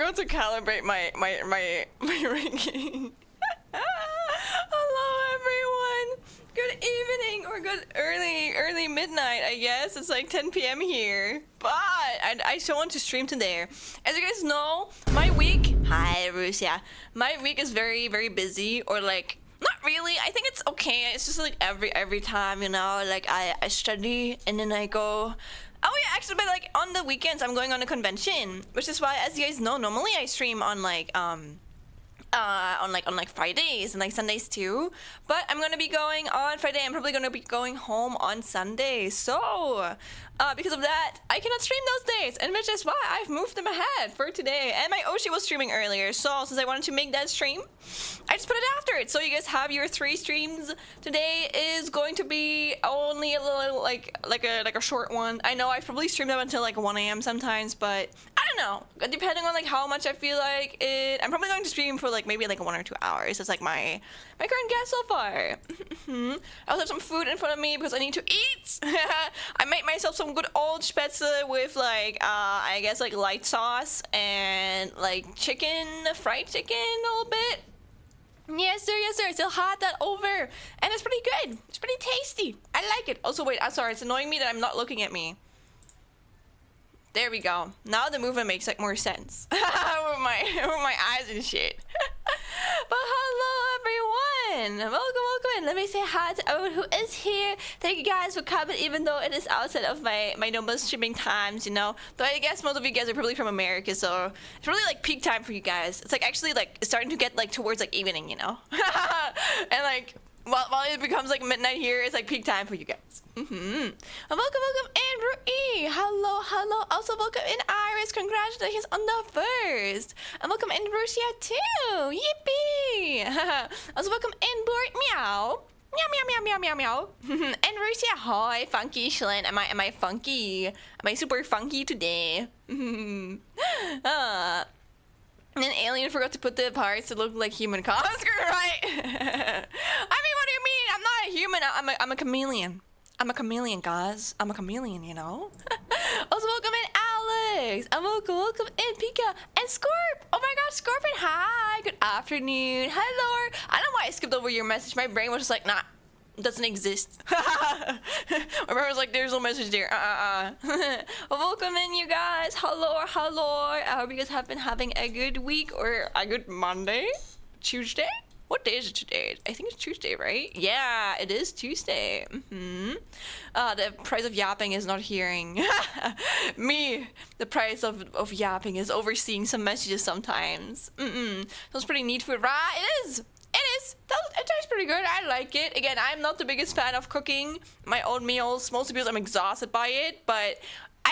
forgot to calibrate my ringing. Hello everyone. Good evening or good early midnight, I guess. It's like 10 p.m. here. But I still want to stream today. As you guys know, my week, hi Russia. My week is very, very busy, or like not really. I think it's okay. It's just like every time, you know, like I study and then I go. Oh yeah, actually, but like on the weekends I'm going on a convention, which is why, as you guys know, normally I stream on like on Fridays and like Sundays too. But I'm gonna be going on Friday. I'm probably gonna be going home on Sunday. So because of that, I cannot stream those days, and which is why I've moved them ahead for today. And my Oshi was streaming earlier, so since I wanted to make that stream, I just put it after it. So you guys have your 3 streams. Today is going to be only a little like a short one. I know I probably streamed up until like 1 a.m. sometimes, but I don't know. Depending on like how much I feel like it, I'm probably going to stream for like maybe like 1 or 2 hours. It's like my current guess so far. I also have some food in front of me because I need to eat. I made myself some good old spätzle with like I guess like light sauce and like chicken, fried chicken a little bit. Yes sir, yes sir. Still had that over, and it's pretty good. It's pretty tasty. I like it. Also wait, I'm sorry. It's annoying me that I'm not looking at me. There we go. Now the movement makes like more sense with my eyes and shit. But hello everyone, welcome in. Let me say hi to everyone who is here. Thank you guys for coming, even though it is outside of my normal streaming times, you know. Though I guess most of you guys are probably from America, so it's really like peak time for you guys. It's like actually like starting to get like towards like evening, you know. And like while it becomes like midnight here, it's like peak time for you guys. And welcome Andrew E. Hello. Also welcome in Iris. Congratulations on the first. And welcome in Russia too. Yippee. Also welcome in Bort. Meow. Meow. And Russia, hi, funky Shlin. Am I funky? Am I super funky today? And then Alien forgot to put the parts that look like human Oscar, right? I mean, what do you mean? I'm not a human. I'm a chameleon. I'm a chameleon, guys. I'm a chameleon, you know? Also, welcome in Alex. And welcome in Pika. And Scorp. Oh my god, Scorpion, hi. Good afternoon. Hello. I don't know why I skipped over your message. My brain was just like, nah, it doesn't exist. My brain was like, there's no message there. Welcome in, you guys. Hello. I hope you guys have been having a good week or a good Monday? Tuesday? What day is it today? I think it's Tuesday, right? Yeah, it is Tuesday. The price of yapping is not hearing. Me, the price of yapping is overseeing some messages sometimes. That's pretty neat food, right? It is. It tastes pretty good. I like it. Again, I'm not the biggest fan of cooking my own meals, mostly because I'm exhausted by it. But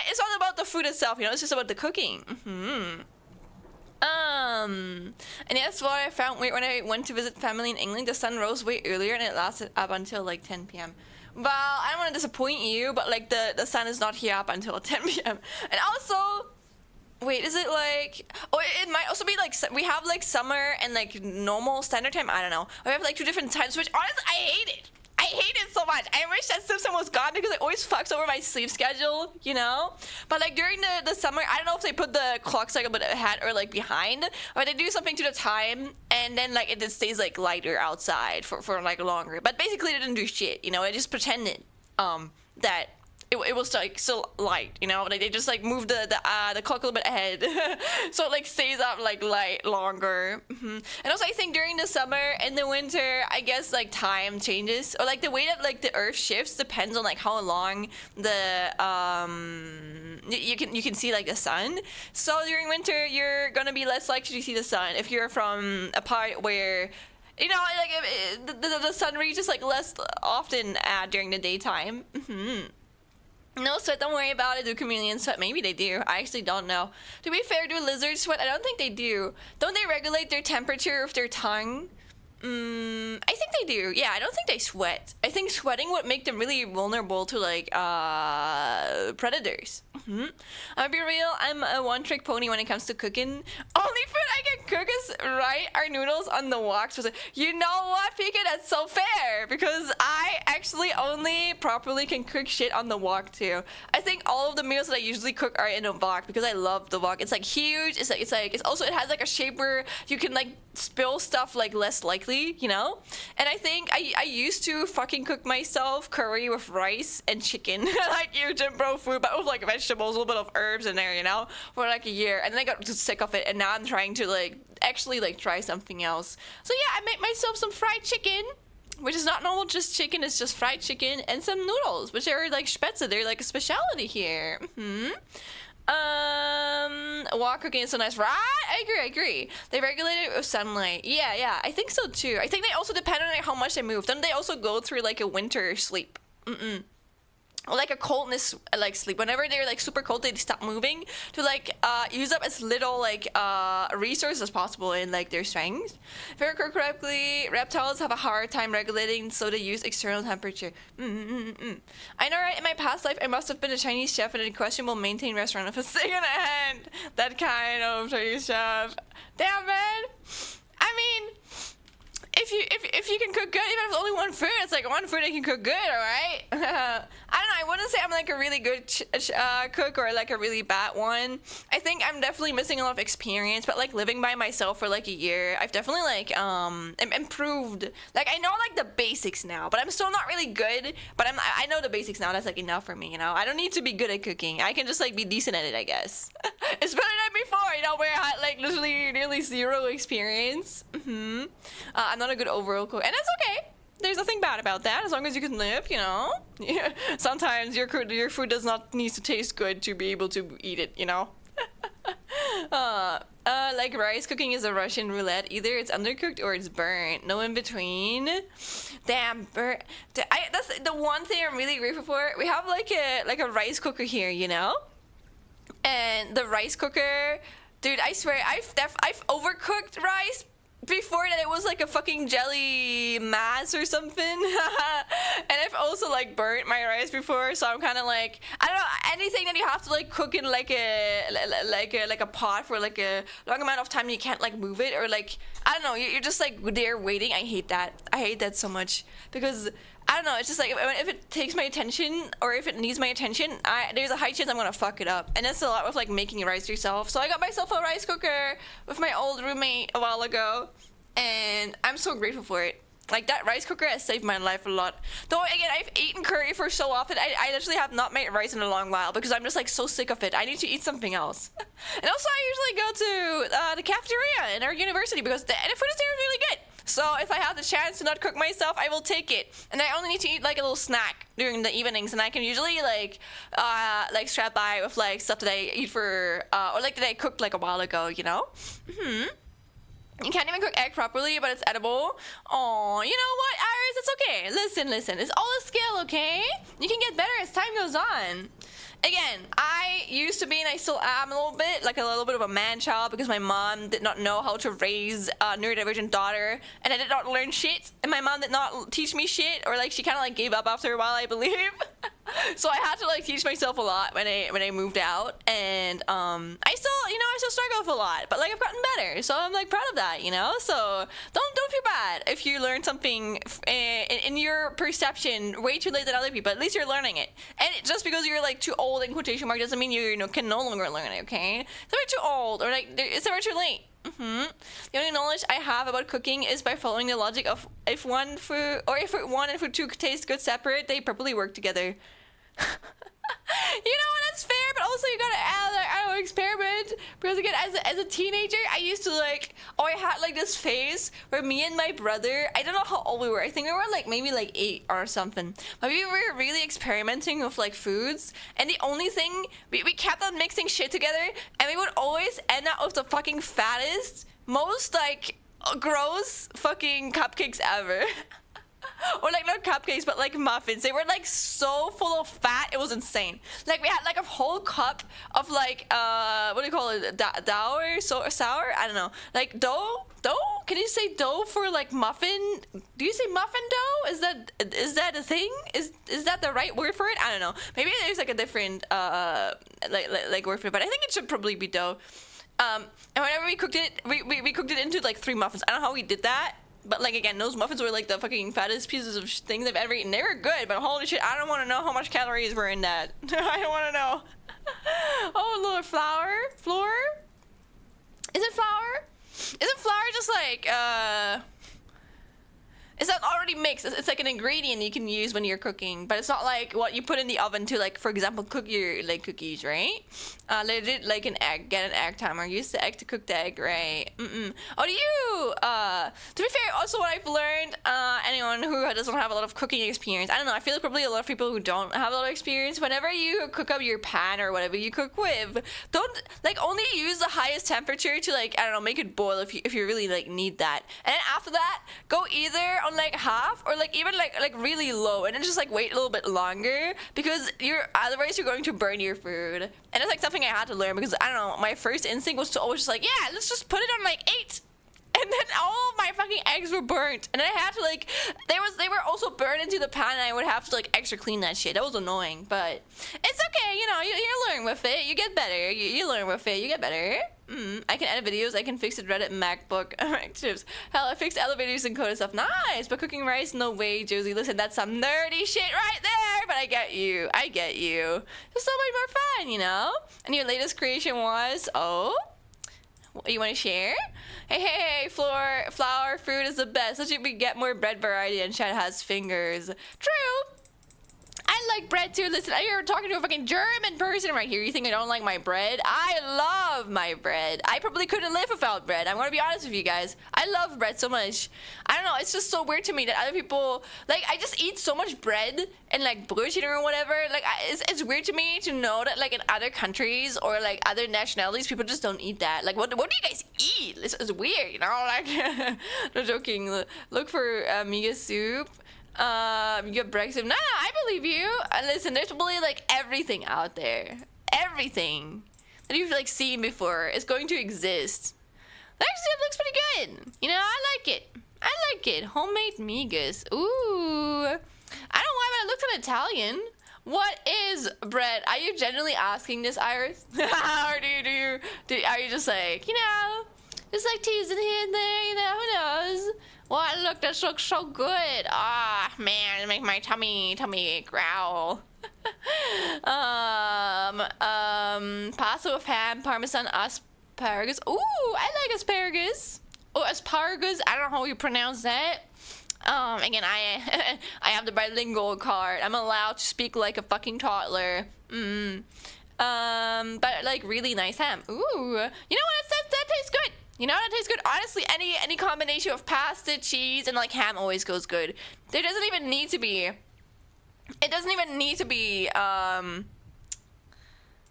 it's not about the food itself, you know. It's just about the cooking. And that's what I found when I went to visit family in England. The sun rose way earlier and it lasted up until like 10 p.m. Well, I don't want to disappoint you, but like the sun is not here up until 10 p.m. And also, wait, is it like, oh, it might also be like, we have like summer and like normal standard time. I don't know. We have like 2 different times, which honestly, I hate it. I hate it so much. I wish that system was gone because it always fucks over my sleep schedule, you know? But like during the summer, I don't know if they put the clock cycle but ahead or like behind, but they do something to the time and then like it just stays like lighter outside for like longer. But basically they didn't do shit, you know? It just pretended that it was like still light, you know? Like they just like moved the clock a little bit ahead, so it like stays up like light longer. And also I think during the summer and the winter, I guess like time changes, or like the way that like the Earth shifts depends on like how long the you can see like the sun. So during winter, you're gonna be less likely to see the sun if you're from a part where, you know, like the sun reaches like less often during the daytime. No sweat, don't worry about it. Do chameleons sweat? Maybe they do. I actually don't know. To be fair, do lizards sweat? I don't think they do. Don't they regulate their temperature with their tongue? I think they do. Yeah, I don't think they sweat. I think sweating would make them really vulnerable to like predators. I'm gonna be real, I'm a one-trick pony when it comes to cooking. Only food I can cook is our noodles on the wok. So you know what, Pika? That's so fair because I actually only properly can cook shit on the wok too. I think all of the meals that I usually cook are in a wok because I love the wok. It's like huge. It's also it has like a shape where you can like spill stuff like less likely, you know? And I think I used to fucking cook myself curry with rice and chicken, like your gym bro food, but with like vegetables, a little bit of herbs in there, you know, for like a year. And then I got just sick of it, and now I'm trying to like actually like try something else. So yeah, I made myself some fried chicken, which is not normal just chicken, it's just fried chicken, and some noodles, which are like spätzle. They're like a specialty here. Wok cooking is so nice, right? I agree. They regulate it with sunlight. Yeah, I think so too. I think they also depend on like, how much they move. Don't they also go through like a winter sleep? Or like a coldness like sleep. Whenever they're like super cold, they stop moving to like use up as little like resources as possible in like their strength. If I recall correctly, reptiles have a hard time regulating, so they use external temperature. I know, right? In my past life, I must have been a Chinese chef and in questionable maintained restaurant with a thing in a hand. That kind of Chinese chef. Damn, man. I mean, if you can cook good, even if it's only one food, it's like one food I can cook good, all right? I don't know. I wouldn't say I'm like a really good cook or like a really bad one. I think I'm definitely missing a lot of experience, but like living by myself for like a year, I've definitely like improved. Like I know like the basics now, but I'm still not really good. But I know the basics now. That's like enough for me, you know. I don't need to be good at cooking. I can just like be decent at it, I guess. It's better than before, you know, where I had like literally nearly zero experience. I'm not a good overall cook, and that's okay. There's nothing bad about that, as long as you can live, you know? Yeah. Sometimes your food does not need to taste good to be able to eat it, you know? Like rice cooking is a Russian roulette. Either it's undercooked or it's burnt. No in between. Damn, burnt. That's the one thing I'm really grateful for. We have like a rice cooker here, you know? And the rice cooker, dude, I swear, I've overcooked rice before that it was like a fucking jelly mass or something. And I've also like burnt my rice before, so I'm kind of like, I don't know, anything that you have to like cook in like a pot for like a long amount of time, you can't like move it, or like, I don't know, you're just like there waiting. I hate that so much, because I don't know, it's just like if it takes my attention or if it needs my attention, there's a high chance I'm gonna fuck it up. And that's a lot with like making rice yourself. So I got myself a rice cooker with my old roommate a while ago, and I'm so grateful for it. Like that rice cooker has saved my life a lot. Though again, I've eaten curry for so often, I literally have not made rice in a long while because I'm just like so sick of it. I need to eat something else. And also I usually go to the cafeteria in our university because the food is there is really good. So if I have the chance to not cook myself, I will take it. And I only need to eat like a little snack during the evenings, and I can usually like strap by with like stuff that I eat for or like that I cooked like a while ago, you know? You can't even cook egg properly, but it's edible. Oh, you know what, Iris? It's okay. Listen. It's all a skill, okay? You can get better as time goes on. Again, I used to be, and I still am a little bit of a man-child because my mom did not know how to raise a neurodivergent daughter, and I did not learn shit, and my mom did not teach me shit, or like she kind of like gave up after a while, I believe. So I had to like teach myself a lot when I moved out, and I still struggle with a lot, but like I've gotten better, so I'm like proud of that, you know. So don't feel bad if you learn something in your perception way too late than other people. At least you're learning it, and just because you're like too old in quotation mark doesn't mean you can no longer learn it. Okay, it's never too old, or like it's never too late. The only knowledge I have about cooking is by following the logic of if one and food two taste good separate, they properly work together. You know what, that's fair, but also you gotta I don't know, experiment, because again, as a teenager, I used to I had like this phase where me and my brother, I don't know how old we were, I think we were like maybe like 8 or something, but we were really experimenting with like foods, and the only thing, we kept on mixing shit together, and we would always end up with the fucking fattest, most like gross fucking cupcakes ever. Or like not cupcakes, but like muffins. They were like so full of fat, it was insane. Like we had like a whole cup of like what do you call it, dour, so sour, I don't know, like dough. Can you say dough for like muffin? Do you say muffin dough? Is that a thing? Is that the right word for it? I don't know, maybe there's like a different like word for it, but I think it should probably be dough. And whenever we cooked it, we cooked it into like 3 muffins. I don't know how we did that. But like again, those muffins were like the fucking fattest pieces of things I've ever eaten. They were good, but holy shit, I don't want to know how much calories were in that. I don't want to know. Oh Lord, flour? Is it flour? Isn't flour just like it's not already mixed. It's like an ingredient you can use when you're cooking, but it's not like what you put in the oven to, like, for example, cook your like cookies, right? Legit like an egg. Get an egg timer. Use the egg to cook the egg, right? Oh, do you? To be fair, also what I've learned, anyone who doesn't have a lot of cooking experience, I don't know. I feel like probably a lot of people who don't have a lot of experience. Whenever you cook up your pan or whatever you cook with, don't like only use the highest temperature to like, I don't know, make it boil if you really like need that. And then after that, go either on like half or like even like really low, and then just like wait a little bit longer, because otherwise you're going to burn your food. And it's like something I had to learn, because I don't know, my first instinct was to always just like, yeah, let's just put it on like 8. And then all of my fucking eggs were burnt, and then I had to like, they were also burned into the pan, and I would have to like extra clean that shit. That was annoying, but it's okay, you know, you learn with it, you get better, you learn with it, you get better. I can edit videos, I can fix it, Reddit, MacBook, tips. Hell, I fixed elevators and code stuff. Nice, but cooking rice, no way, Josie. Listen, that's some nerdy shit right there, but I get you. It's so much more fun, you know? And your latest creation was, oh? You want to share? Hey, flour fruit is the best. Let's we get more bread variety, and Chad has fingers. True. I like bread too. Listen, you're talking to a fucking German person right here. You think I don't like my bread? I love my bread. I probably couldn't live without bread. I'm gonna be honest with you guys. I love bread so much. I don't know, it's just so weird to me that other people, like, I just eat so much bread and like broodchen or whatever. Like, it's weird to me to know that like in other countries or like other nationalities, people just don't eat that. Like, what do you guys eat? It's weird, you know? Like, no joking. Look for miga soup. You get Brexit. No, I believe you. Listen, there's probably like everything out there. Everything that you've like seen before is going to exist. That actually looks pretty good. You know, I like it. Homemade migas. Ooh. I don't know why, but it looks kind of Italian. What is bread? Are you genuinely asking this, Iris? Or are you just like, you know, just like teasing here and there, you know, who knows? What? Look, this looks so good. Ah, man, it makes my tummy growl. Pasta with ham, parmesan, asparagus. Ooh, I like asparagus. Oh, asparagus. I don't know how you pronounce that. Again, I have the bilingual card. I'm allowed to speak like a fucking toddler. But like really nice ham. Ooh, you know what? That tastes good. You know, that tastes good. Honestly, any combination of pasta, cheese, and like ham always goes good. There doesn't even need to be. It doesn't even need to be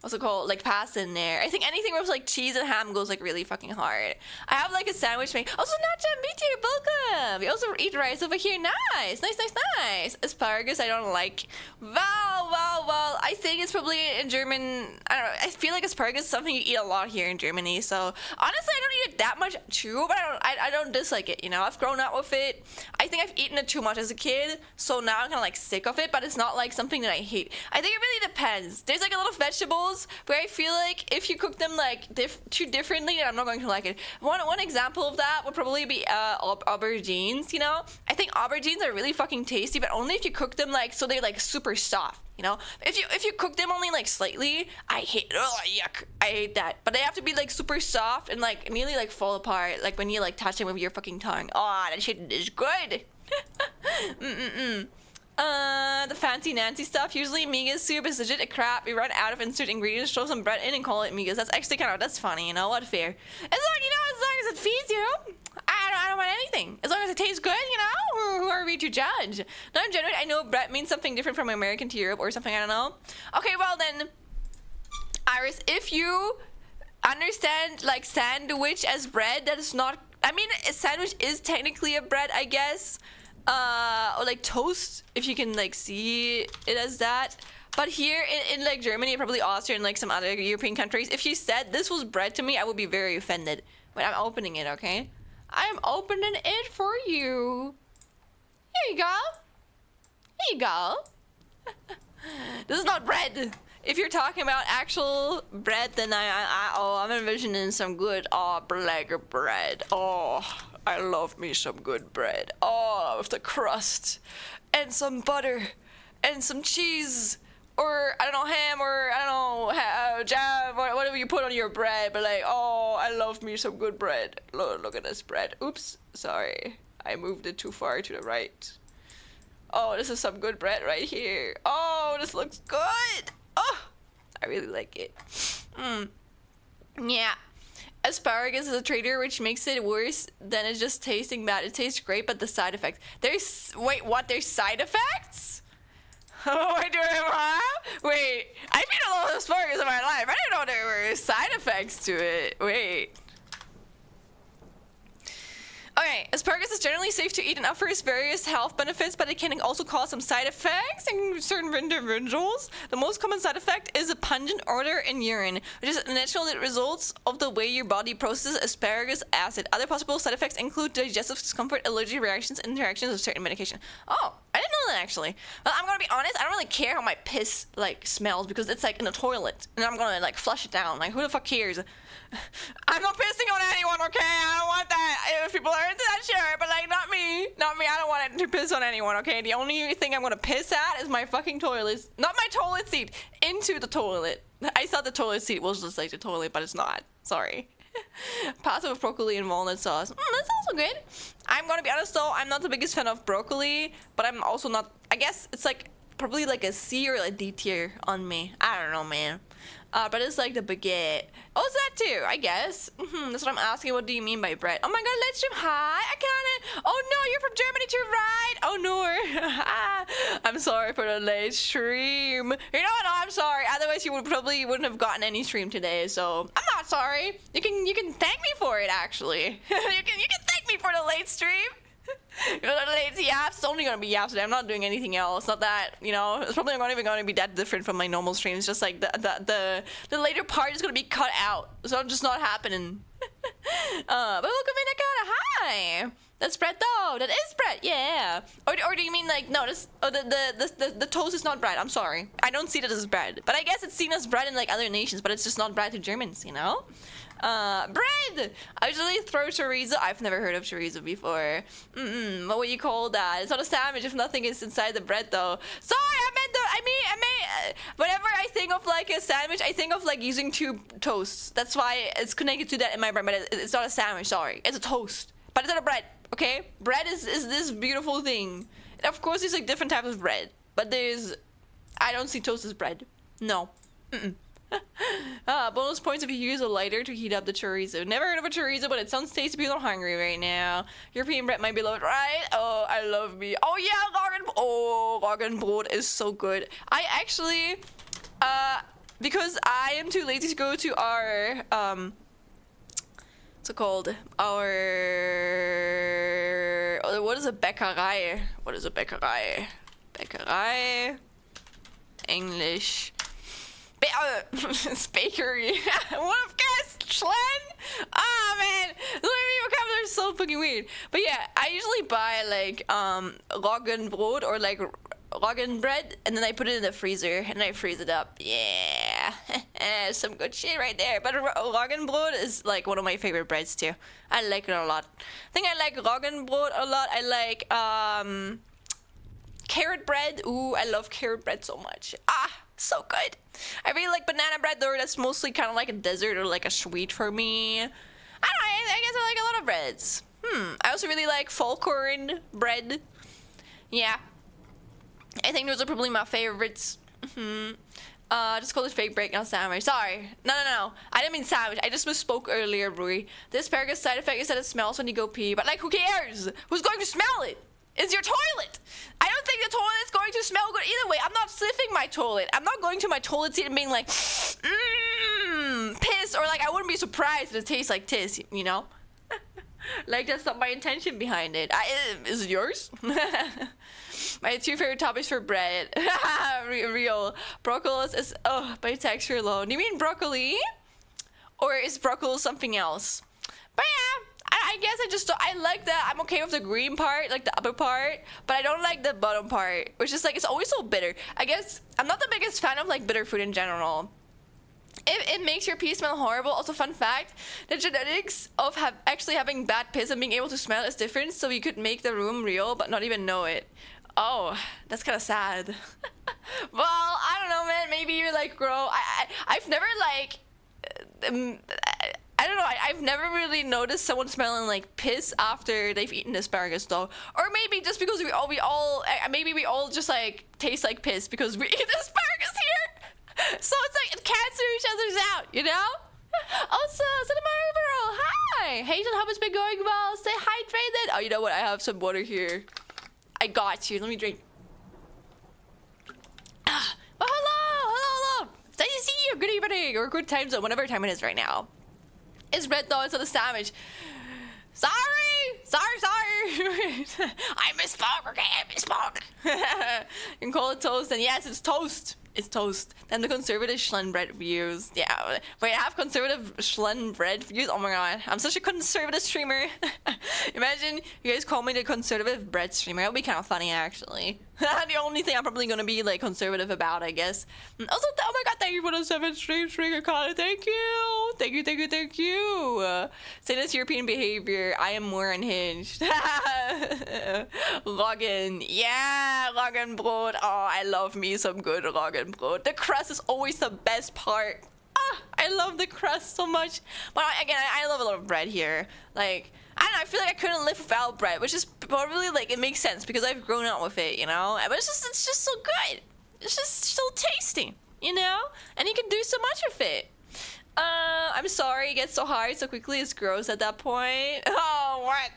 what's it called, like pasta in there. I think anything with like cheese and ham goes like really fucking hard. I have like a sandwich made. Also, Nacha, meet you, welcome. We also eat rice over here. Nice. Asparagus, I don't like. Well. I think it's probably in German. I don't know. I feel like asparagus is something you eat a lot here in Germany. So honestly, I don't eat it that much too, but I don't dislike it. You know, I've grown up with it. I think I've eaten it too much as a kid, so now I'm kind of like sick of it. But it's not like something that I hate. I think it really depends. There's like a lot of vegetables where I feel like if you cook them like too differently, then I'm not going to like it. One example of that would probably be aubergines. You know, I think aubergines are really fucking tasty, but only if you cook them like so they're like super soft. You know, if you cook them only like slightly, I hate. Oh, yuck! I hate that. But they have to be like super soft and like nearly like fall apart, like when you like touch them with your fucking tongue. Oh, that shit is good. The fancy Nancy stuff. Usually migas soup is legit a crap. We run out of instant ingredients, throw some bread in and call it migas. That's actually that's funny, you know, what fair. As long as it feeds you, I don't want anything. As long as it tastes good, you know, who are we to judge? Not in general, I know bread means something different from American to Europe or something, I don't know. Okay, well then, Iris, if you understand like sandwich as bread, that is not, I mean, a sandwich is technically a bread, I guess. or like toast, if you can like see it as that. But here in like Germany, probably Austria and like some other European countries, if you said this was bread to me, I would be very offended. But I'm opening it, okay? I'm opening it for you. Here you go. Here you go. This is not bread. If you're talking about actual bread, then I'm envisioning some good black bread. Oh, I love me some good bread. Oh, with the crust and some butter and some cheese, or I don't know, ham, or I don't know, jam, or whatever you put on your bread. But like, oh, I love me some good bread. Look at this bread. Oops, sorry, I moved it too far to the right. Oh, this is some good bread right here. Oh, this looks good. Oh, I really like it. Yeah. Asparagus is a traitor, which makes it worse than it just tasting bad. It tastes great, but the side effects. Wait, what? There's side effects? Oh, I do it wrong? Wait, I've eaten a lot of asparagus in my life. I didn't know there were side effects to it. Wait. Okay, asparagus is generally safe to eat and offers various health benefits, but it can also cause some side effects in certain individuals. The most common side effect is a pungent odor in urine, which is a natural result of the way your body processes asparagus acid. Other possible side effects include digestive discomfort, allergy reactions, and interactions with certain medication. Oh, I didn't know that actually. Well, I'm gonna be honest, I don't really care how my piss like smells because it's like in the toilet, and I'm gonna like flush it down. Like, who the fuck cares? I'm not pissing on anyone, okay? I don't want that. If people are into that, sure, but like, not me. Not me. I don't want it to piss on anyone, okay? The only thing I'm gonna piss at is my fucking toilet. Not my toilet seat. Into the toilet. I thought the toilet seat was just like the toilet, but it's not. Sorry. Pasta with broccoli and walnut sauce. That's also good. I'm gonna be honest though, I'm not the biggest fan of broccoli, but I'm also not, I guess it's like probably like a C or a D tier on me. I don't know, man. But it's like the baguette. Oh, it's that too, I guess. That's what I'm asking. What do you mean by bread? Oh my god, let's stream. Hi, I can't. Oh no, you're from Germany too, right? Oh no. I'm sorry for the late stream. You know what? No, I'm sorry. Otherwise, you wouldn't have gotten any stream today. So I'm not sorry. You can thank me for it. Actually, you can thank me for the late stream. You know, the late yaps. It's only gonna be yaps today. I'm not doing anything else. Not that, you know, it's probably not even gonna be that different from my normal streams. Just like the later part is gonna be cut out, so I'm just not happening. But welcome in, Akata. Hi. That's bread though. That is bread. Yeah. Or do you mean like no? This the toast is not bread. I'm sorry. I don't see that as bread. But I guess it's seen as bread in like other nations. But it's just not bread to Germans. You know. Bread! I usually throw chorizo. I've never heard of chorizo before. What would you call that? It's not a sandwich if nothing is inside the bread, though. Sorry, I mean, whenever I think of like a sandwich, I think of like using two toasts. That's why it's connected to that in my brain, but it's not a sandwich, sorry. It's a toast. But it's not a bread, okay? Bread is this beautiful thing. And of course, there's like different types of bread, but I don't see toast as bread. No. Bonus points if you use a lighter to heat up the chorizo. Never heard of a chorizo, but it sounds tasty. People are hungry right now. European bread might be loved, right? Oh, I love me. Oh yeah, Roggenbrot is so good. I actually, because I am too lazy to go to our, what's it called? Our, what is a Bäckerei? What is a Bäckerei? Bäckerei, English. It's bakery. What if guys? Schlen? Ah, man. The vocabulary is so fucking weird. But yeah, I usually buy like Roggenbrot or like Roggenbread, and then I put it in the freezer and I freeze it up. Yeah. Some good shit right there. But Roggenbrot is like one of my favorite breads too. I like it a lot. I think I like Roggenbrot a lot. I like carrot bread. Ooh, I love carrot bread so much. So good. I really like banana bread though. That's mostly kind of like a dessert or like a sweet for me. I don't know. I guess I like a lot of breads. I also really like Vollkorn bread. Yeah. I think those are probably my favorites. Just call it fake break, not sandwich. Sorry. No. I didn't mean sandwich. I just misspoke earlier, Rui. The asparagus side effect is that it smells when you go pee. But like, who cares? Who's going to smell it? It's your toilet. I don't think the toilet is going to smell good either way. I'm not sniffing my toilet. I'm not going to my toilet seat and being like, piss, or like I wouldn't be surprised if it tastes like piss, you know? Like, that's not my intention behind it. Is it yours? My two favorite topics for bread. Real. Broccoli is, oh, by texture alone. Do you mean broccoli? Or is broccoli something else? But yeah, I guess I like that. I'm okay with the green part, like the upper part, but I don't like the bottom part, which is like, it's always so bitter. I guess I'm not the biggest fan of like bitter food in general. It makes your pee smell horrible. Also, fun fact, the genetics of actually having bad piss and being able to smell is different, so you could make the room real but not even know it. Oh, that's kind of sad. Well, I don't know, man. Maybe you're like, grow. I've never like, I don't know. I've never really noticed someone smelling like piss after they've eaten asparagus, though. Or maybe just because maybe we all just like taste like piss because we eat asparagus here. So it's like it cancel each other's out, you know? Also, Cinema Overall, hi! Hazel, how it's been going well? Stay hydrated. Oh, you know what? I have some water here. I got you. Let me drink. Oh, hello! Nice to see you. Good evening or good time zone, whatever time it is right now. It's red though, it's not a sandwich. Sorry! I misspoke, okay? I misspoke. You can call it toast, and yes, it's toast. It's toast. Then the conservative Schlen bread views. Yeah, wait, I have conservative Schlen bread views? Oh my god, I'm such a conservative streamer. Imagine you guys call me the conservative bread streamer. That would be kind of funny, actually. The only thing I'm probably gonna be like conservative about, I guess. Also, oh my god, thank you for the 7 streams, Connor. Thank you. Thank you. Say this European behavior. I am more unhinged. Roggen. Yeah, Roggenbrot. Oh, I love me some good Roggenbrot. The crust is always the best part. I love the crust so much. But again, I love a lot of bread here. Like, I don't know, I feel like I couldn't live without bread, which is probably like, it makes sense because I've grown up with it, you know? But it's just so good. It's just so tasty, you know? And you can do so much with it. I'm sorry it gets so hard so quickly. It's gross at that point. Oh, what?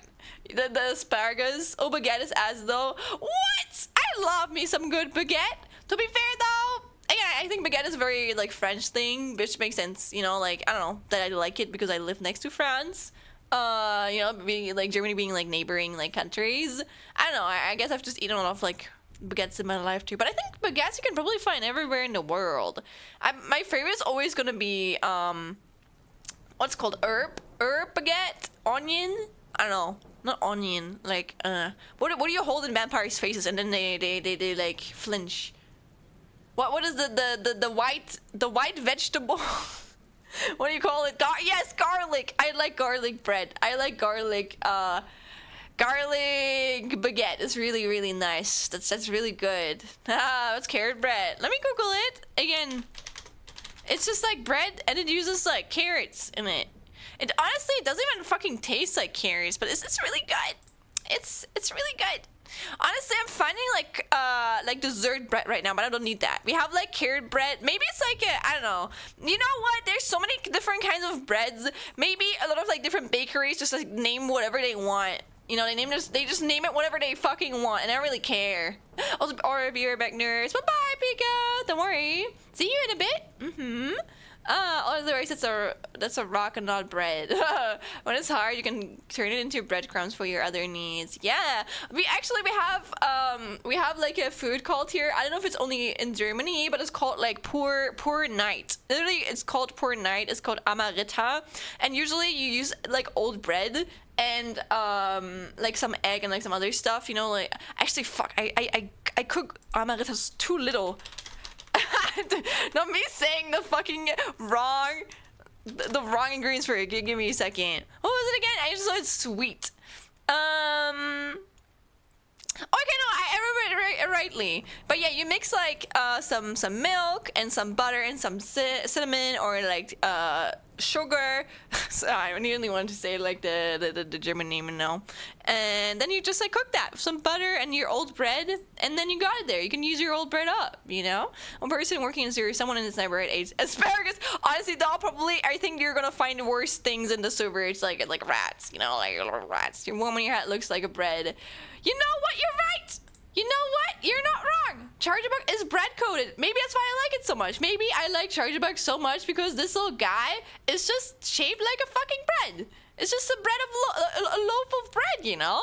The asparagus. Oh, baguette is as though. What? I love me some good baguette. To be fair though, again, I think baguette is a very like French thing, which makes sense, you know, like, I don't know, that I like it because I live next to France. You know, being like Germany being like neighboring like countries. I don't know, I guess I've just eaten a lot of like baguettes in my life too, but I think baguettes you can probably find everywhere in the world. My favorite is always gonna be what's it called, herb baguette, onion. I don't know, not onion. Like what do you hold in vampires' faces and then they like flinch? What is the white vegetable? What do you call it? Yes, garlic. I like garlic bread. I like garlic baguette. It's really, really nice. That's really good. It's carrot bread. Let me Google it again. It's just like bread, and it uses like carrots in it. It honestly, it doesn't even fucking taste like carrots, but it's really good. It's really good. Honestly, I'm finding like dessert bread right now, but I don't need that. We have like carrot bread. Maybe it's like I don't know. You know what? There's so many different kinds of breads. Maybe a lot of like different bakeries just like name whatever they want. You know, they just name it whatever they fucking want, and I don't really care. Also, or be right back, nerds. Bye bye, Pika. Don't worry. See you in a bit. Otherwise that's a rock and not bread. When it's hard, you can turn it into breadcrumbs for your other needs. Yeah, we have like a food called here. I don't know if it's only in Germany, but it's called like poor night. Literally, it's called poor night. It's called Amaretto, and usually you use like old bread and like some egg and like some other stuff. You know, like actually, fuck, I cook Amaretto's too little. Not me saying the fucking wrong ingredients for it. Give me a second. What was it again? I just thought it's sweet. Okay, no, I remember it rightly. But yeah, you mix like some milk and some butter and some cinnamon or like sugar. So I nearly wanted to say like the German name, you know. And then you just like cook that with some butter and your old bread, and then you got it there. You can use your old bread up, you know. One person working in Syria, someone in this neighborhood ate asparagus. Honestly, I think you're gonna find worse things in the sewers, like rats, you know, like little rats. Your woman in your hat looks like a bread. You know what? You're right. You know what? You're not wrong. Chargebug is bread coated. Maybe that's why I like it so much. Maybe I like Chargebug so much because this little guy is just shaped like a fucking bread. It's just a bread of a loaf of bread, you know?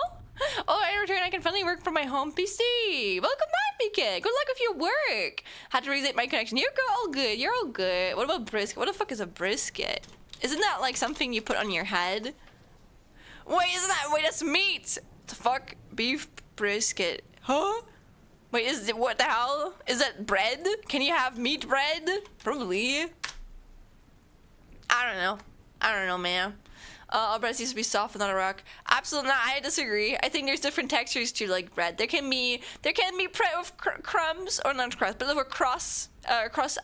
Oh, in return, I can finally work from my home PC. Welcome back, BK. Good luck with your work. Had to reset my connection. You're all good. You're all good. What about brisket? What the fuck is a brisket? Isn't that like something you put on your head? Wait, isn't that? Wait, that's meat. The fuck? Beef brisket. Huh? Wait, is it, what the hell? Is that bread? Can you have meat bread? Probably. I don't know. I don't know, man. Bread used to be soft and not a rock. Absolutely not. I disagree. I think there's different textures to like bread. There can be bread with crumbs or not crust, but with a crust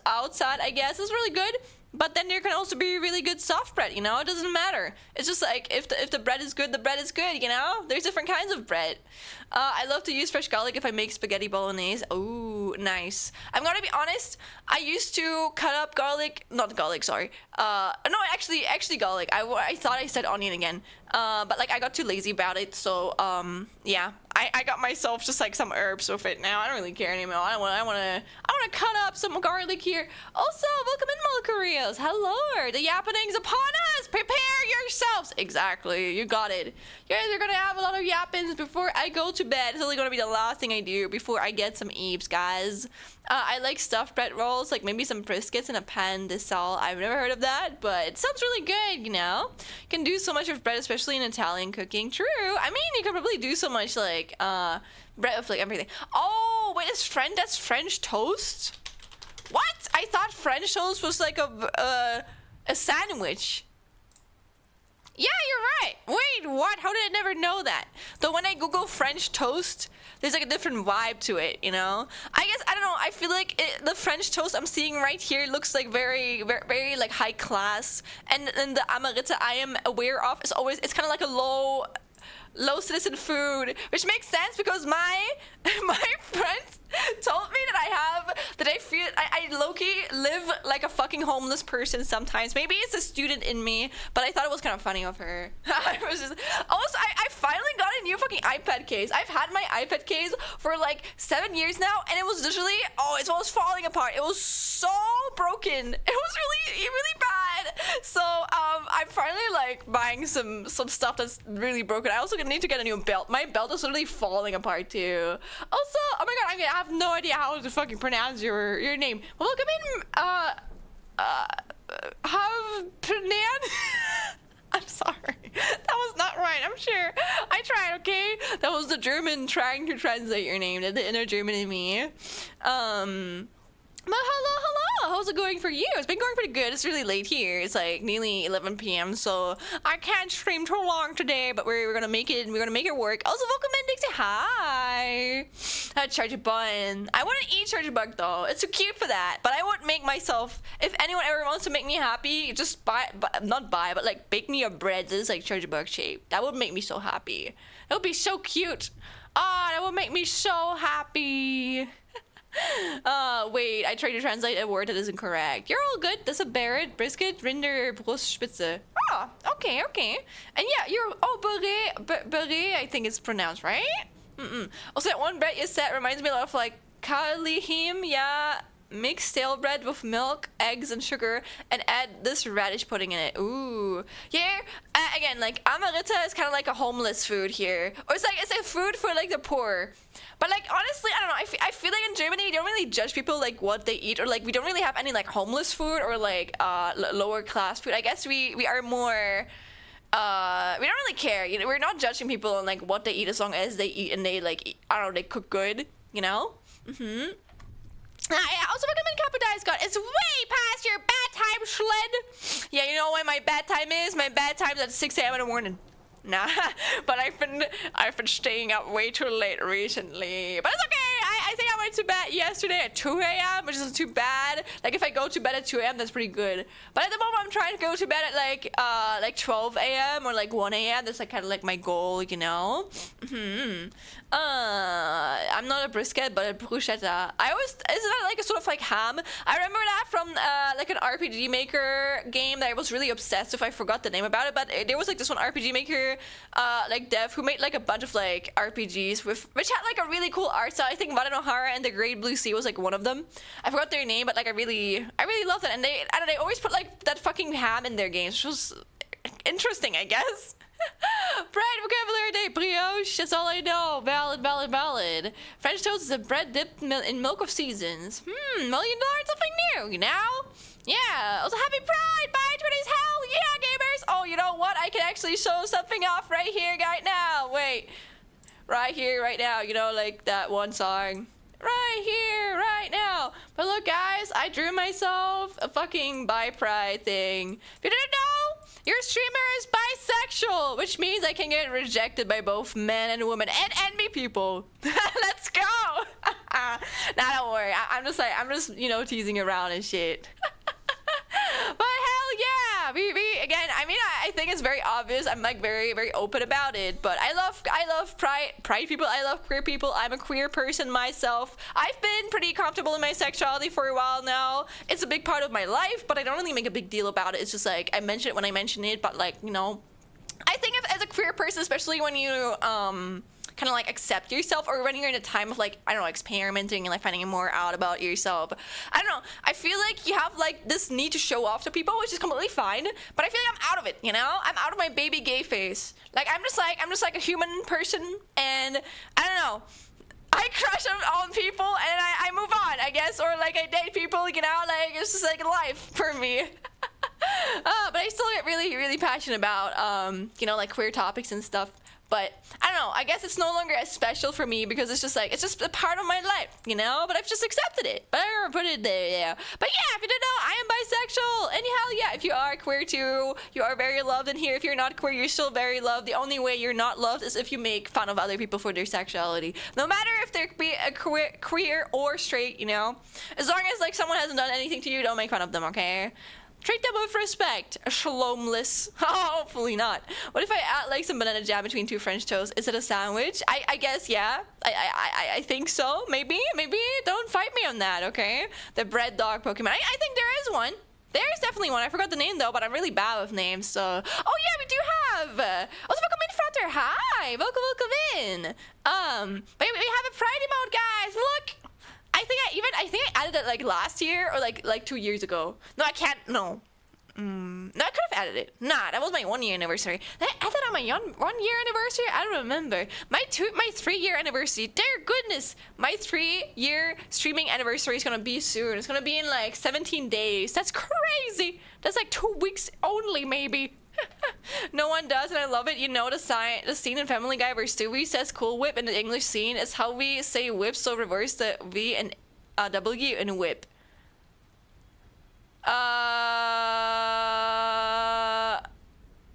outside. I guess is really good. But then there can also be really good soft bread. You know, it doesn't matter. It's just like if the bread is good, the bread is good. You know, there's different kinds of bread. I love to use fresh garlic if I make spaghetti bolognese. Ooh, nice. I'm gonna be honest. I used to cut up garlic, not garlic, sorry. No, actually garlic. I thought I said onion again. But like I got too lazy about it. So yeah, I got myself just like some herbs with it now. I don't really care anymore. I wanna cut up some garlic here. Also, welcome in, Malcarios. Hello, the yappening's upon us. Prepare yourselves. Exactly, you got it. You guys are gonna have a lot of yappins before I go to bed. It's only gonna be the last thing I do before I get some eeps, guys. I like stuffed bread rolls, like maybe some briskets in a pan de sal. I've never heard of that, but it sounds really good, you know? You can do so much with bread, especially in Italian cooking. True. I mean, you can probably do so much, like, bread with, like, everything. Oh, wait, that's French toast? What? I thought French toast was, like, a sandwich. Yeah, you're right. Wait, what? How did I never know that? Though when I Google French toast, there's like a different vibe to it, you know? I guess, I don't know, I feel like the French toast I'm seeing right here looks like very like high class. And then the amarita I am aware of is always, it's kind of like a low citizen food, which makes sense because my friends told me that I feel I low-key live like a fucking homeless person sometimes. Maybe it's a student in me, but I thought it was kind of funny of her. I was just, also I finally got a new fucking iPad case. I've had my iPad case for like 7 years now, and it was literally, it was falling apart. It was so broken. It was really bad. So I'm finally like buying some stuff that's really broken. I also need to get a new belt. My belt is literally falling apart too. Also, oh my god, I have no idea how to fucking pronounce your name. Welcome in, I'm sorry. That was not right, I'm sure. I tried, okay? That was the German trying to translate your name, the inner German in me. But hello, how's it going for you? It's been going pretty good. It's really late here. It's like nearly 11 p.m. so I can't stream too long today, but we're gonna make it. We're gonna make it work. Also, welcome in, Dixie. Hi. Charge a bun. I wouldn't eat charge a bug though. It's too cute for that. But I would make myself. If anyone ever wants to make me happy, just not buy, but like bake me a bread that is like charge a bug shape. That would make me so happy. That would be so cute. That would make me so happy. Wait, I tried to translate a word that isn't correct. You're all good. That's a Barrett, brisket, Rinder, Brustspitze. Okay. And yeah, beret, I think it's pronounced, right? Also, that one bread you said reminds me a lot of like kalihim, yeah. Mix stale bread with milk, eggs, and sugar, and add this radish pudding in it. Ooh. Yeah, again, like, amarita is kind of like a homeless food here. Or it's a food for, like, the poor. But, like, honestly, I don't know. I feel like in Germany, we don't really judge people, like, what they eat. Or, like, we don't really have any, like, homeless food or, like, lower class food. I guess we are more... we don't really care. You know, we're not judging people on, like, what they eat as long as they eat and they, like, I don't know, they cook good, you know? I also recommend Capodice God. It's way past your bedtime, Schled. Yeah, you know when my bedtime is? My bedtime's at 6 a.m. in the morning. Nah, but I've been staying up way too late recently. But it's okay. I think I went to bed yesterday at 2 a.m., which isn't too bad. Like if I go to bed at 2 a.m., that's pretty good. But at the moment, I'm trying to go to bed at like 12 a.m. or like 1 a.m. That's like kind of like my goal, you know. I'm not a brisket, but a bruschetta. Isn't that like a sort of like ham? I remember that from like an RPG Maker game that I was really obsessed with. I forgot the name about it, but there was like this one RPG Maker like dev who made like a bunch of like RPGs which had like a really cool art style. I think Vadanohara and the Great Blue Sea was like one of them. I forgot their name, but like I really loved it. And they always put like that fucking ham in their games, which was interesting, I guess. Bread vocabulary day, brioche, that's all I know. Valid, valid, valid. French toast is a bread dipped in milk of seasons. Well, you learned something new, you know? Yeah, also happy Pride, bye 20s, hell yeah, gamers! Oh, you know what? I can actually show something off right here, right now. Wait, right here, right now, you know, like that one song. Right here, right now. But look, guys, I drew myself a fucking bi pride thing. If you didn't know, your streamer is bisexual, which means I can get rejected by both men and women and enemy people. Let's go. Nah, don't worry. I'm just, you know, teasing around and shit. But hell yeah, we again, I mean, I think it's very obvious. I'm like very, very open about it, but I love pride people. I love queer people. I'm a queer person myself. I've been pretty comfortable in my sexuality for a while now. It's a big part of my life, but I don't really make a big deal about it. It's just like I mention it when I mention it, but like, you know, I think as a queer person, especially when you kind of like accept yourself, or when you're in a time of like, I don't know, experimenting and like finding more out about yourself. I don't know, I feel like you have like this need to show off to people, which is completely fine, but I feel like I'm out of it, you know? I'm out of my baby gay face. Like I'm just like a human person, and I don't know, I crush on people and I move on, I guess, or like I date people, you know, like it's just like life for me. But I still get really, really passionate about, you know, like queer topics and stuff. But I don't know, I guess it's no longer as special for me because it's just like, it's just a part of my life, you know? But I've just accepted it. But I never put it there, yeah. But yeah, if you didn't know, I am bisexual. And hell yeah, if you are queer too, you are very loved in here. If you're not queer, you're still very loved. The only way you're not loved is if you make fun of other people for their sexuality. No matter if they're queer or straight, you know? As long as like someone hasn't done anything to you, don't make fun of them, okay? Treat them with respect. Shalomless. Hopefully not. What if I add like some banana jam between two French toasts? Is it a sandwich? I guess, yeah. I think so. Maybe. Don't fight me on that, okay? The bread dog Pokemon. I think there is one. There's definitely one. I forgot the name though, but I'm really bad with names, so. Oh yeah, we do have. Also, welcome in, Frater. Hi. Welcome in. But we have a Friday mode, guys. Look. I think I added it like last year or like 2 years ago. No, I can't. No. No, I could have added it. Nah, that was my 1 year anniversary. Did I add that on my 1 year anniversary? I don't remember. My 3 year anniversary. Dear goodness, my 3 year streaming anniversary is gonna be soon. It's gonna be in like 17 days. That's crazy. That's like 2 weeks only, maybe. No one does, and I love it. You know the scene in Family Guy where Stewie says "Cool Whip" in the English scene is how we say "whip," so reverse the V and W in whip. I'm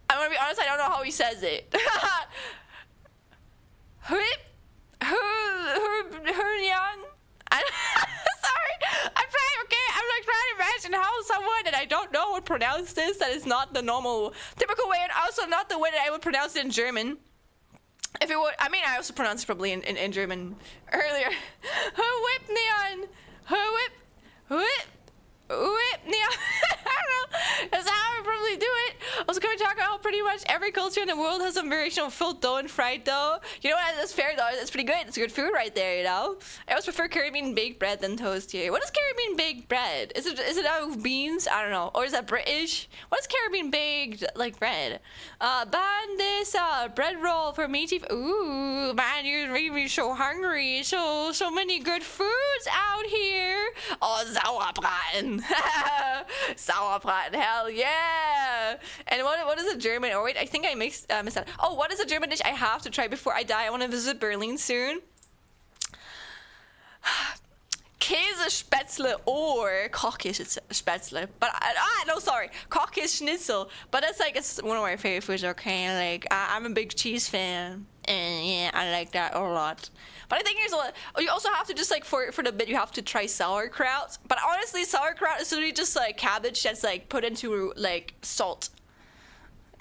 gonna be honest, I don't know how he says it. Whip, young. Sorry, I'm trying. Okay, I'm like trying to imagine how someone that I don't know would pronounce this. That is not the normal, typical way, and also not the way that I would pronounce it in German. If it would, I mean, I also pronounced it probably in German earlier. Whip neon, whip neon. I don't know. That's how I would probably do it. I was going to talk about how pretty much every culture in the world has some variation of filled dough and fried dough. You know what? That's fair though. That's pretty good. It's good food right there, you know? I always prefer Caribbean baked bread than toast here. What is Caribbean baked bread? Is it out of beans? I don't know. Or is that British? What is Caribbean baked like bread? Bandesa, bread roll for meaty. Ooh, man, you're making me so hungry. So many good foods out here. Oh, Sauerbraten. Sauerbraten, hell yeah. And what is a German, oh wait, I think I missed that. Oh, what is a German dish I have to try before I die? I want to visit Berlin soon. Käsespätzle or Kochkäsespätzle. But no, sorry, Kochkäse-Schnitzel. But that's like, it's one of my favorite foods, okay? Like, I'm a big cheese fan. And yeah, I like that a lot. But I think there's a lot. Oh, you also have to just like for the bit, you have to try sauerkraut. But honestly, sauerkraut is literally just like cabbage that's like put into like salt.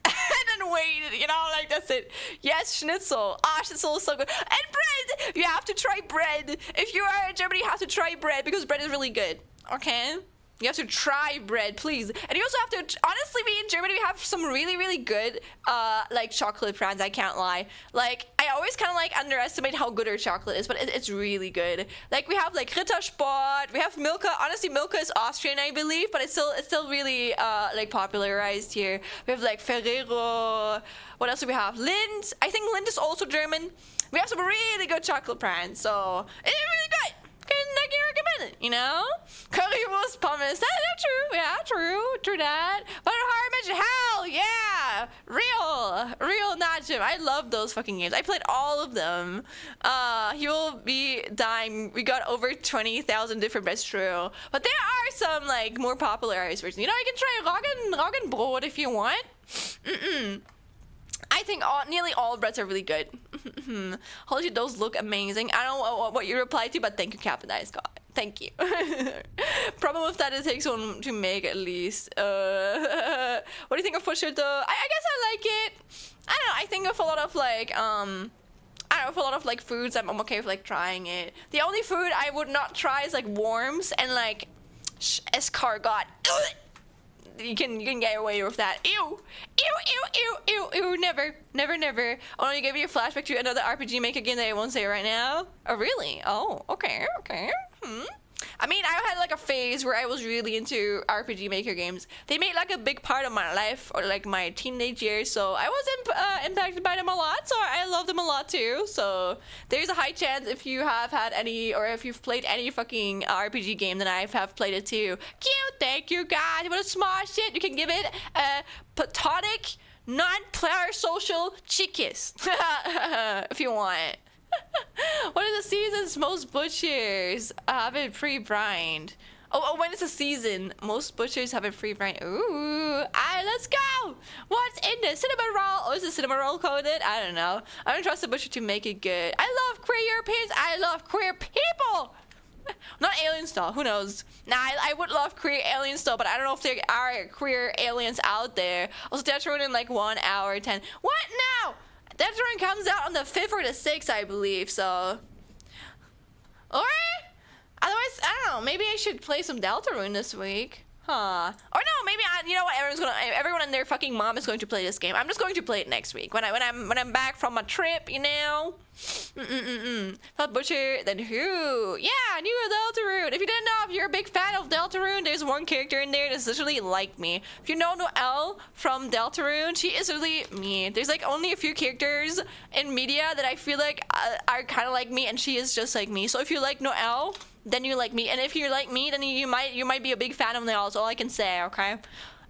And then wait, you know, like that's it. Yes, schnitzel. Schnitzel is so good. And bread! You have to try bread. If you are in Germany, you have to try bread because bread is really good. Okay? You have to try bread, please. And you also have to, honestly, we in Germany, we have some really, really good, like, chocolate brands, I can't lie. Like, I always kind of, like, underestimate how good our chocolate is, but it's really good. Like, we have, like, Rittersport, we have Milka. Honestly, Milka is Austrian, I believe, but it's still really, like, popularized here. We have, like, Ferrero. What else do we have? Lindt. I think Lindt is also German. We have some really good chocolate brands, so it's really good. I can recommend it, you know? Currywurst pommes. That's true. Yeah, true that. But hell yeah. Real nacho. I love those fucking games. I played all of them. He will be dying. We got over 20,000 different best true. But there are some like more popularized versions. You know, you can try Roggenbrot if you want. I think nearly all breads are really good. Holy shit, those look amazing. I don't know what you replied to, but thank you, Captain Ice God. Thank you. Problem with that, it takes one to make at least. What do you think of prosciutto? I guess I like it. I don't know. I think of a lot of like I don't know, for a lot of like foods, I'm okay with like trying it. The only food I would not try is like worms and like escargot. You can get away with that. Ew, never. Oh no, you gave me a flashback to another RPG Maker game that I won't say right now. Oh really? Oh, okay. I mean, I had like a phase where I was really into RPG Maker games. They made like a big part of my life or like my teenage years, so I was impacted by them a lot, so I love them a lot too. So there's a high chance if you have had any or if you've played any fucking RPG game, then I have played it too. Cute, thank you guys. You want to smash it? You can give it a platonic, non-player social chickies if you want. What is the season's most butchers have it pre-brined? Oh, when is the season? Most butchers have it pre-brined. Ooh, alright, let's go. What's in the cinnamon roll? Oh, is the cinnamon roll coded? I don't know. I don't trust the butcher to make it good. I love queer Europeans. I love queer people. Not aliens though, who knows? Nah, I would love queer aliens though, but I don't know if there are queer aliens out there. Also, that's running in like 1 hour 10. What now? That drawing comes out on the 5th or the 6th, I believe, so. Or, otherwise, I don't know, maybe I should play some Deltarune this week. Huh. Or no, maybe you know what, everyone and their fucking mom is going to play this game. I'm just going to play it next week when I'm back from a trip, you know. Not Butcher, then who? Yeah, new Deltarune. If you didn't know, if you're a big fan of Deltarune, there's one character in there that's literally like me. If you know Noelle from Deltarune, she is really me. There's like only a few characters in media that I feel like are kind of like me, and she is just like me. So if you like Noelle, then you like me, and if you like me, then you might be a big fan of Noelle. That's all I can say, okay?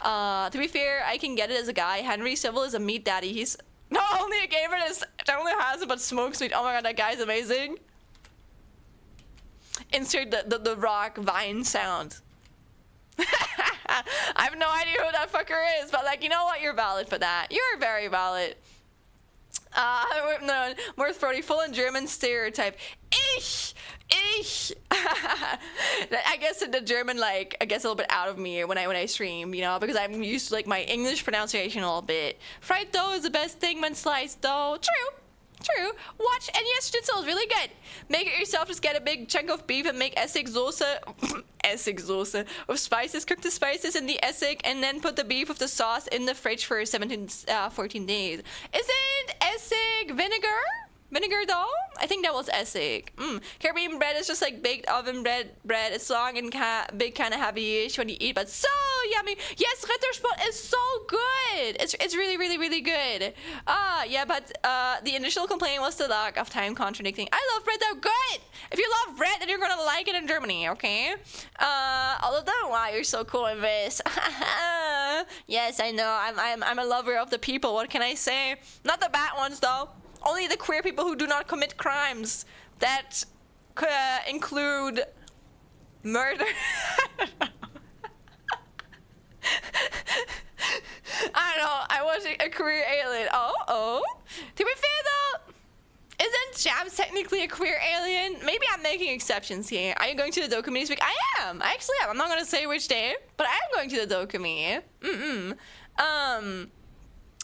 To be fair, I can get it as a guy. Henry Civil is a meat daddy. He's not only a gamer that only has it, but smokes meat. Oh my god, that guy's amazing. Insert the rock vine sound. I have no idea who that fucker is, but like, you know what? You're valid for that. You're very valid. No, more throaty, full in German stereotype. Ich. I guess in the German, like, I guess a little bit out of me when I stream, you know, because I'm used to like my English pronunciation a little bit. Fried dough is the best thing when sliced dough. True. Watch, and yes, schnitzel is really good. Make it yourself. Just get a big chunk of beef and make Essig sauce with spices. Cook the spices in the Essig and then put the beef with the sauce in the fridge for 14 days. Isn't Essig vinegar? Vinegar though? I think that was Essig. Caribbean bread is just like baked oven bread. It's long and big, kind of heavy-ish when you eat, but so yummy. Yes, Rittersport is so good. It's really good. Yeah, but the initial complaint was the lack of time contradicting. I love bread though. Good. If you love bread, then you're gonna like it in Germany, okay? All of them. Wow, you're so cool in this. Yes, I know. I'm a lover of the people. What can I say? Not the bad ones though. Only the queer people who do not commit crimes that include murder. I don't know. I was a queer alien. Oh. To be fair though, isn't Jams technically a queer alien? Maybe I'm making exceptions here. Are you going to the Dokumi this week? I am. I actually am. I'm not going to say which day, but I am going to the Dokumi.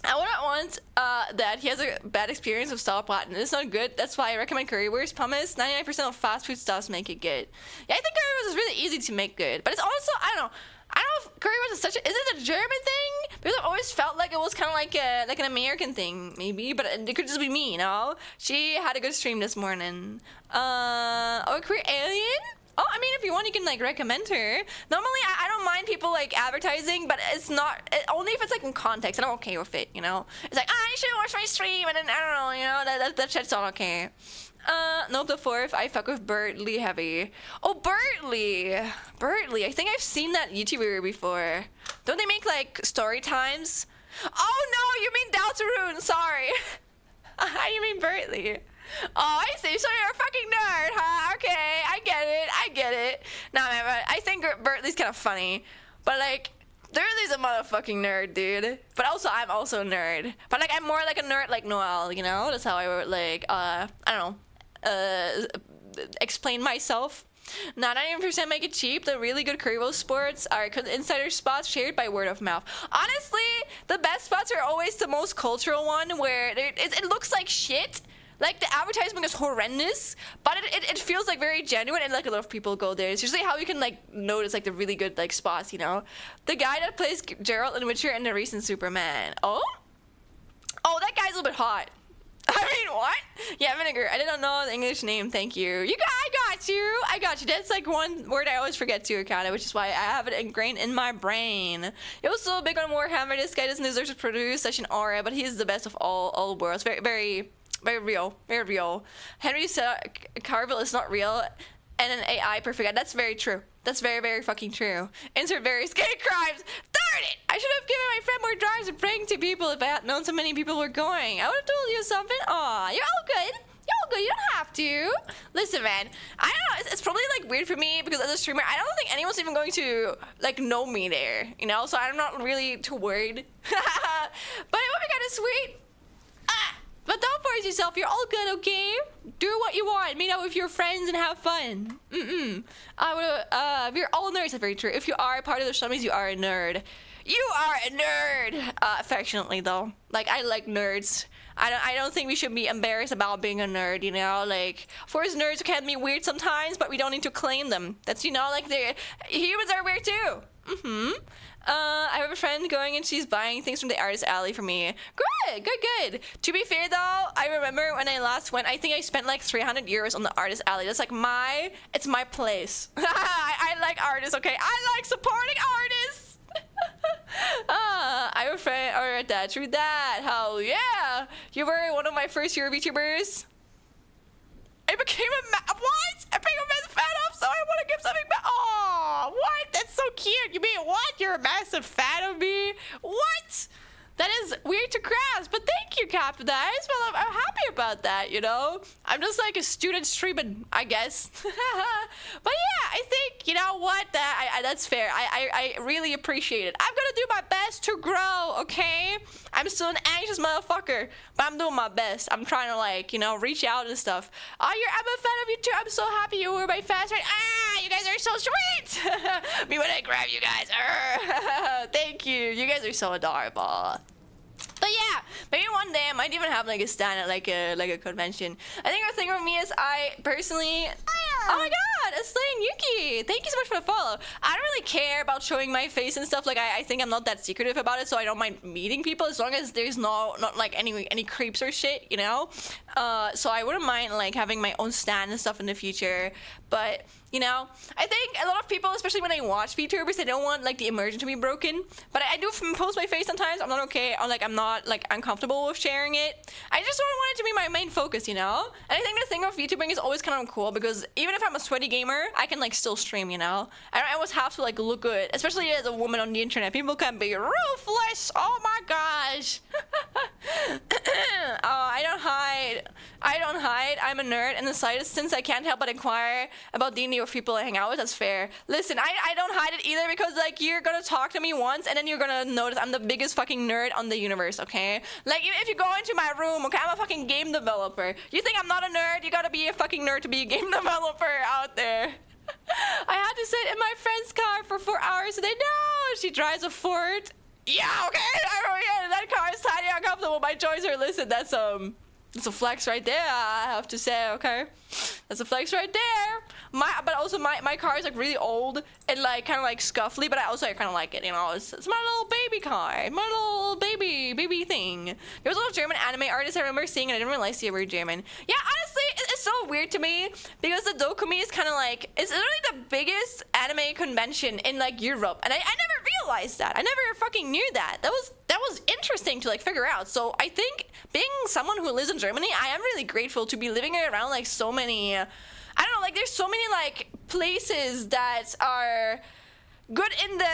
I wouldn't want that he has a bad experience with style pot and it's not good. That's why I recommend currywurst pumice. 99% of fast food stuffs make it good. Yeah, I think currywurst is really easy to make good, but it's also I don't know. I don't know if currywurst is is it a German thing? Because I've always felt like it was kind of like an American thing, maybe, but it could just be me, you know? She had a good stream this morning. Oh, queer alien? Oh, I mean, if you want, you can like recommend her. Normally, I don't mind people like advertising, but it's not only if it's like in context, and I'm okay with it, you know. It's like you should watch my stream, and then I don't know, you know, that shit's all okay. Nope, the fourth, I fuck with Bertley heavy. Oh, Bertley! I think I've seen that YouTuber before. Don't they make, like, story times? Oh, no, you mean Deltarune, sorry. You mean Bertley. Oh, I see, so you're a fucking nerd, huh? Okay, I get it. Nah, man, but I think Bertley's kind of funny. But, like, Bertley's a motherfucking nerd, dude. But also, I'm also a nerd. But, like, I'm more like a nerd like Noel, you know? That's how I would, like, I don't know. Explain myself. Not 90% make it cheap. The really good currywurst spots are insider spots shared by word of mouth. Honestly, the best spots are always the most cultural one where it looks like shit. Like, the advertisement is horrendous, but it feels, like, very genuine, and, like, a lot of people go there. It's usually how you can, like, notice, like, the really good, like, spots, you know? The guy that plays Geralt in Witcher and the recent Superman. Oh? Oh, that guy's a little bit hot. I mean, what? Yeah, vinegar. I didn't know the English name. Thank you. I got you. That's like one word I always forget to account, which is why I have it ingrained in my brain. It was so big on Warhammer. This guy doesn't deserve to produce such an aura, but he's the best of all worlds. Very real. Very real. Henry said Carville is not real, and an AI perfect. That's very true. That's very fucking true. Insert various gay crimes. Darn it! I should have given my friend more drives of praying to people if I had known so many people were going. I would have told you something. Aw, you're all good. You don't have to. Listen, man. I don't know. It's probably like weird for me because as a streamer, I don't think anyone's even going to like know me there. You know, so I'm not really too worried. But it would be kind of sweet. But don't force yourself. You're all good, okay? Do what you want. Meet up with your friends and have fun. We're all nerds. That's very true. If you are part of the Shtummies, you are a nerd. You are a nerd. Affectionately, though. Like, I like nerds. I don't think we should be embarrassed about being a nerd, you know? Like, of course, nerds can be weird sometimes, but we don't need to claim them. That's, you know, like, humans are weird, too. I have a friend going and she's buying things from the artist alley for me. Good. To be fair though, I remember when I last went, I think I spent like 300 euros on the artist alley. That's like it's my place. I like artists, okay? I like supporting artists. I have a friend, or that, true that. Hell yeah. You were one of my first year VTubers. I became what? I became a massive fan of, so I want to give something back. Oh, what? That's so cute. You mean what? You're a massive fan of me? What? That is weird to grasp, but thank you, Captain. Well, I'm happy about that, you know? I'm just like a student streaming, I guess. But yeah, I think, you know what? That's fair. I really appreciate it. I'm gonna do my best to grow, okay? I'm still an anxious motherfucker, but I'm doing my best. I'm trying to, like, you know, reach out and stuff. I'm a fan of you too. I'm so happy you were my fast friend. You guys are so sweet. Me when I grab you guys. Thank you. You guys are so adorable. But yeah, maybe one day I might even have like a stand at like a convention. I think the thing with me is I personally. Oh my god, a slaying Yuki! Thank you so much for the follow. I don't really care about showing my face and stuff. Like I think I'm not that secretive about it, so I don't mind meeting people as long as there's not like any creeps or shit, you know. So I wouldn't mind like having my own stand and stuff in the future. But you know, I think a lot of people, especially when I watch VTubers, they don't want like the immersion to be broken. But I do post my face sometimes. I'm not okay. I'm not like uncomfortable with sharing it. I just don't want it to be my main focus, you know. And I think the thing of VTubing is always kind of cool because even if I'm a sweaty gamer, I can like still stream, you know. I don't always have to like look good, especially as a woman on the internet. People can be ruthless. Oh my gosh. Oh, I don't hide. I'm a nerd, and the slightest since I can't help but inquire about D&D with people I hang out with. That's fair. Listen, I don't hide it either because like you're gonna talk to me once, and then you're gonna notice I'm the biggest fucking nerd on the universe. Okay, like if you go into my room, okay, I'm a fucking game developer. You think I'm not a nerd? You gotta be a fucking nerd to be a game developer out there. I had to sit in my friend's car for 4 hours today. No, she drives a Ford. Yeah, okay. That car is tiny, uncomfortable. My choice here. Listen, that's a flex right there. I have to say, okay, that's a flex right there. But also my car is like really old and like kind of like scuffly, but I also kind of like it. You know, it's my little baby car, my little baby thing. There was a little German anime artist I remember seeing, and I didn't realize they were German. Yeah, honestly, it's so weird to me because the Dokumi is kind of like it's literally the biggest anime convention in like Europe, and I never realized that. I never fucking knew that. That was interesting to like figure out. So I think being someone who lives in Germany, I am really grateful to be living around like so many. I don't know, like there's so many like places that are good in the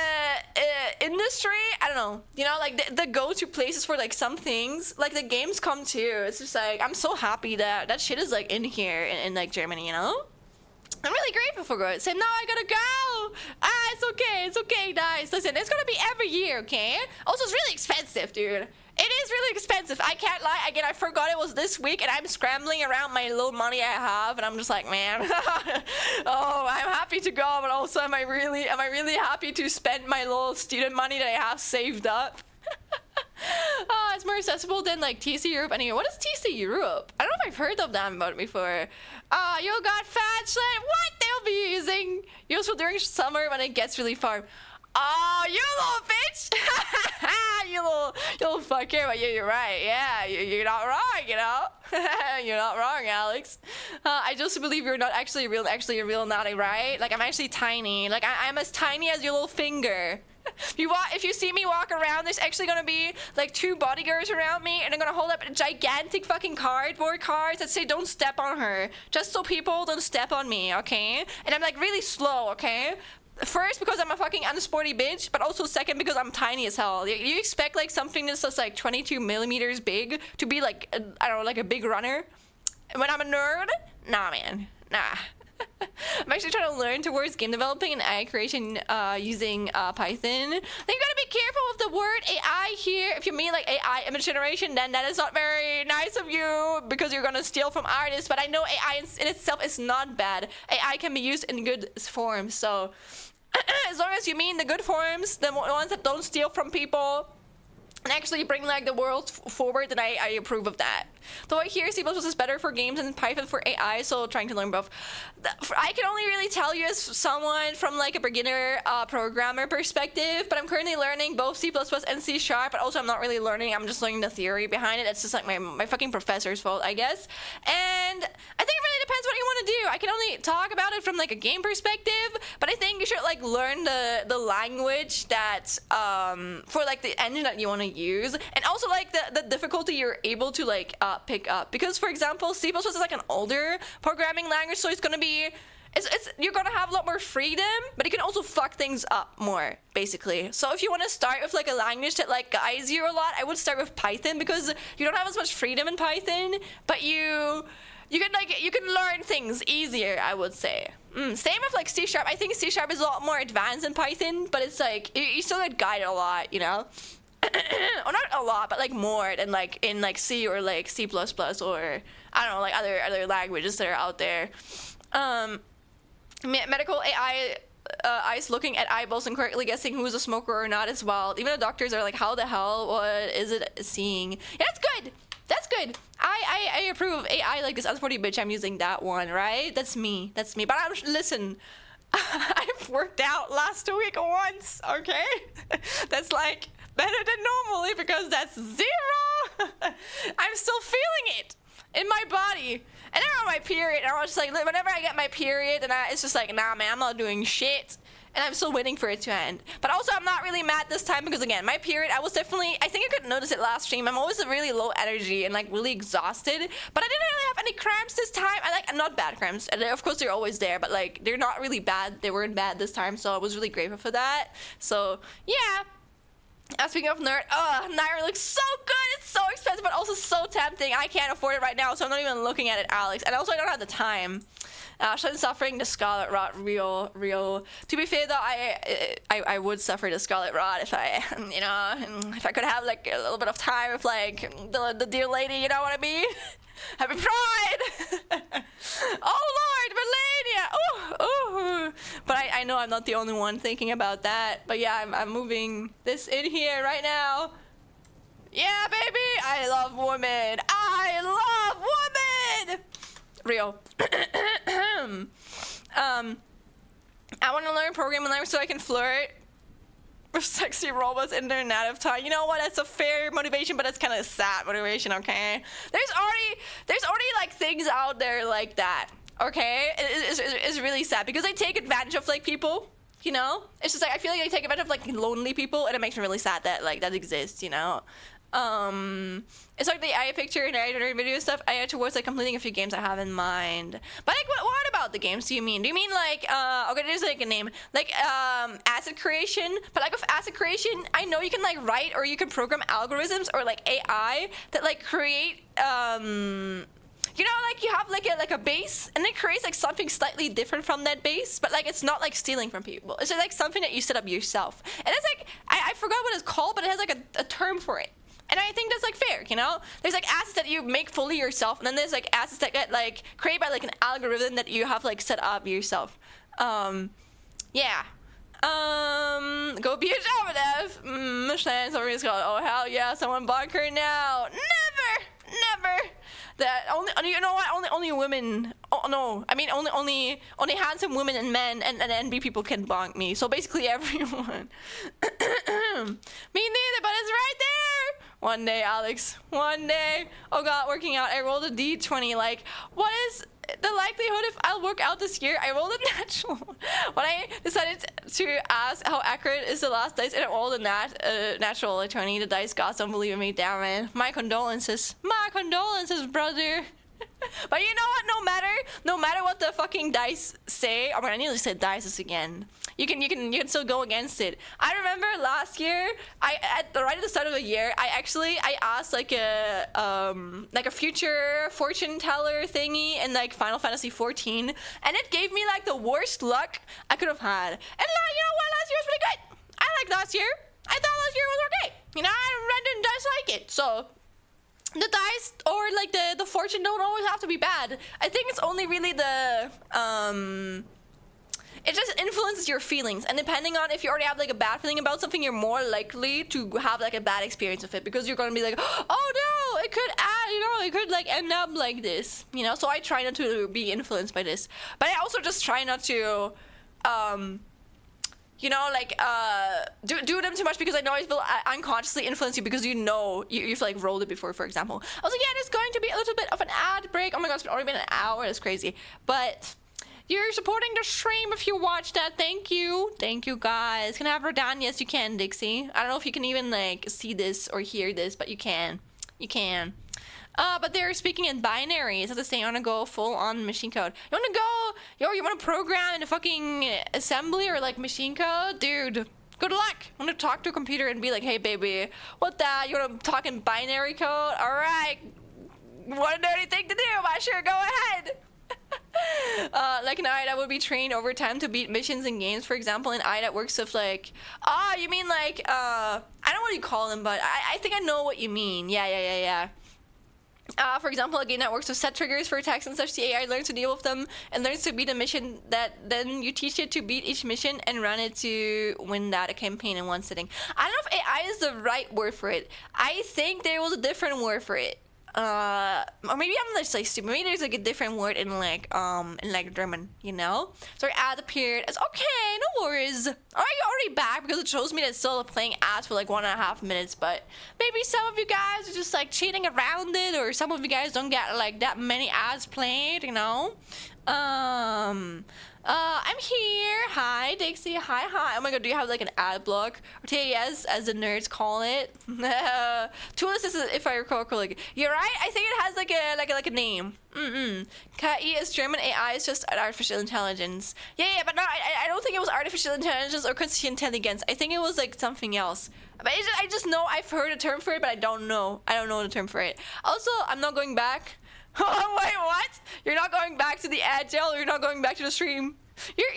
industry. I don't know, you know, like the go-to places for like some things, like the games come too. It's just like I'm so happy that that shit is like in here in like Germany, you know. I'm really grateful for it. So now I gotta go. It's okay, guys. Listen, it's gonna be every year, okay? Also, it's really expensive, dude. It is really expensive. I can't lie. Again, I forgot it was this week, and I'm scrambling around my little money I have, and I'm just like, man, oh, I'm happy to go, but also am I really happy to spend my little student money that I have saved up? It's more accessible than like TC Europe. Anyway, what is TC Europe? I don't know if I've heard of them about it before. You got fat shit. What they'll be using? Useful during summer when it gets really far. Oh, you little bitch! you little fucker. But you're right. Yeah, you're not wrong. You know, you're not wrong, Alex. I just believe you're not actually a real naughty, right? Like I'm actually tiny. Like I'm as tiny as your little finger. If you see me walk around, there's actually gonna be like 2 bodyguards around me, and they're gonna hold up gigantic fucking cardboard cards that say "Don't step on her," just so people don't step on me, okay? And I'm like really slow, okay? First, because I'm a fucking unsporty bitch, but also second, because I'm tiny as hell. You expect like something that's just like 22 millimeters big to be like, I don't know, like a big runner? When I'm a nerd? Nah, man. Nah. I'm actually trying to learn towards game developing and AI creation using Python. Then you gotta be careful with the word AI here. If you mean like AI image generation, then that is not very nice of you because you're gonna steal from artists. But I know AI in itself is not bad. AI can be used in good forms. So as long as you mean the good forms, the ones that don't steal from people, and actually bring like the world forward, then I approve of that. Though I hear C++ is better for games and Python for AI, so trying to learn both. I can only really tell you as someone from like a beginner programmer perspective, but I'm currently learning both C++ and C#, but also I'm not really learning, I'm just learning the theory behind it. It's just like my fucking professor's fault, I guess. And I think it really depends what you want to do. I can only talk about it from like a game perspective, but I think you should like learn the language that for like the engine that you want to use, and also like the difficulty you're able to like pick up, because for example C++ is like an older programming language, so it's gonna be you're gonna have a lot more freedom, but you can also fuck things up more, basically. So if you want to start with like a language that like guides you a lot, I would start with Python, because you don't have as much freedom in Python, but you can learn things easier, I would say. Same with like C#. I think C# is a lot more advanced than Python, but it's like you still get guided a lot, you know. Or not a lot, but like more than like in like C or like C++, or I don't know, like other languages that are out there. Medical AI eyes looking at eyeballs and correctly guessing who's a smoker or not as well. Even the doctors are like, how the hell, what is it seeing? Yeah, that's good. That's good. I approve of AI like this unsporty bitch. I'm using that one, right? That's me. But listen, I've worked out last week once, okay? That's like better than normally, because that's 0. I'm still feeling it in my body. And then on my period, and I was just like, whenever I get my period, and it's just like, nah, man, I'm not doing shit. And I'm still waiting for it to end. But also, I'm not really mad this time, because again, my period, I think you could notice it last stream, I'm always really low energy and like really exhausted. But I didn't really have any cramps this time. Not bad cramps. And of course, they're always there, but like, they're not really bad. They weren't bad this time, so I was really grateful for that. So, yeah. Speaking of nerd, Naira looks so good. It's so expensive, but also so tempting. I can't afford it right now, so I'm not even looking at it, Alex. And also, I don't have the time. Shouldn't suffering the Scarlet Rot real. To be fair though, I would suffer the Scarlet Rot if I, if I could have like a little bit of time with like the dear lady, you know what I mean? Happy Pride! Oh Lord, Melania! Ooh. But I know I'm not the only one thinking about that, but yeah, I'm moving this in here right now. Yeah, baby, I love women. I love women. Real. I want to learn programming language so I can flirt with sexy robots in their native tongue. You know what? That's a fair motivation, but that's kind of sad motivation. Okay, there's already like things out there like that. Okay, it's really sad because they take advantage of like people. You know, it's just like I feel like they take advantage of like lonely people, and it makes me really sad that like that exists. You know. It's like the AI picture and AI video stuff. I add towards like completing a few games I have in mind. But like, what about the games do you mean? Do you mean like, okay, there's like a name, like asset creation? But like with asset creation, I know you can like write or you can program algorithms or like AI that like create, you know, like you have like a base and it creates like something slightly different from that base, but like it's not like stealing from people. It's just like something that you set up yourself. And it's like, I forgot what it's called, but it has like a term for it. And I think that's like fair, you know? There's like assets that you make fully yourself, and then there's like assets that get like created by like an algorithm that you have like set up yourself. Yeah. Go be a Java dev. Michelin, somebody's called. Oh hell yeah, someone block her now. Never. That only you know what? Only women. Oh no, I mean only handsome women and men and NB people can bonk me. So basically everyone. Me neither, but it's right there. One day, Alex. One day. Oh god, working out. I rolled a D20. Like, what is the likelihood if I'll work out this year? I rolled a natural. When I decided to ask how accurate is the last dice, and I rolled a natural 20, the dice gods don't believe in me. Damn it. My condolences. My condolences, brother. But you know what? No matter what the fucking dice say, oh my god, I nearly said dice again. You can still go against it. I remember last year, right at the start of the year, I asked like a future fortune teller thingy in like Final Fantasy 14, and it gave me like the worst luck I could have had. And you know what? Last year was pretty good. I liked last year. I thought last year was okay. You know, I didn't dislike it. So the dice or like the fortune don't always have to be bad. I think it's only really the it just influences your feelings, and depending on if you already have like a bad feeling about something, you're more likely to have like a bad experience with it because you're gonna be like, oh no, it could it could like end up like this, you know. So I try not to be influenced by this, but I also just try not to you know, like do them too much because I know I will unconsciously influence you because you know you've like rolled it before, for example. I was like, yeah, there's going to be a little bit of an ad break. Oh my god, it's already been an hour. That's crazy. But you're supporting the stream if you watch that. Thank you guys. Can I have her down? Yes, you can, Dixie. I don't know if you can even like see this or hear this, but you can. But they're speaking in binary. Is that the same? You want to go full on machine code? You want to go, you want to program in a fucking assembly or like machine code? Dude, good luck. I want to talk to a computer and be like, hey baby, what that? You want to talk in binary code? All right. What a nerdy thing to do. Why, sure, go ahead. Like an AI that would be trained over time to beat missions in games, for example, an AI that works with like, you mean like, I don't know what you call them, but I think I know what you mean. Yeah. For example, a game that works with set triggers for attacks and such, the AI learns to deal with them and learns to beat a mission that then you teach it to beat each mission and run it to win that a campaign in one sitting. I don't know if AI is the right word for it. I think there was a different word for it. Or maybe I'm just like stupid. Maybe there's like a different word in like German, you know? So ad appeared as okay, no worries. Are you already back? Because it shows me that it's still playing ads for like 1.5 minutes, but maybe some of you guys are just like cheating around it, or some of you guys don't get like that many ads played, you know? I'm here. Hi, Dixie. Hi. Oh my god, do you have like an ad block? Or TAS, as the nerds call it. Tools is, if I recall correctly. You're right. I think it has like a name. KI is German. AI is just artificial intelligence. Yeah. But no, I don't think it was artificial intelligence or künstliche intelligence. I think it was like something else. But I just know I've heard a term for it, but I don't know the term for it. Also, I'm not going back. Oh, wait, what? You're not going back to the agile, or you're not going back to the stream? You're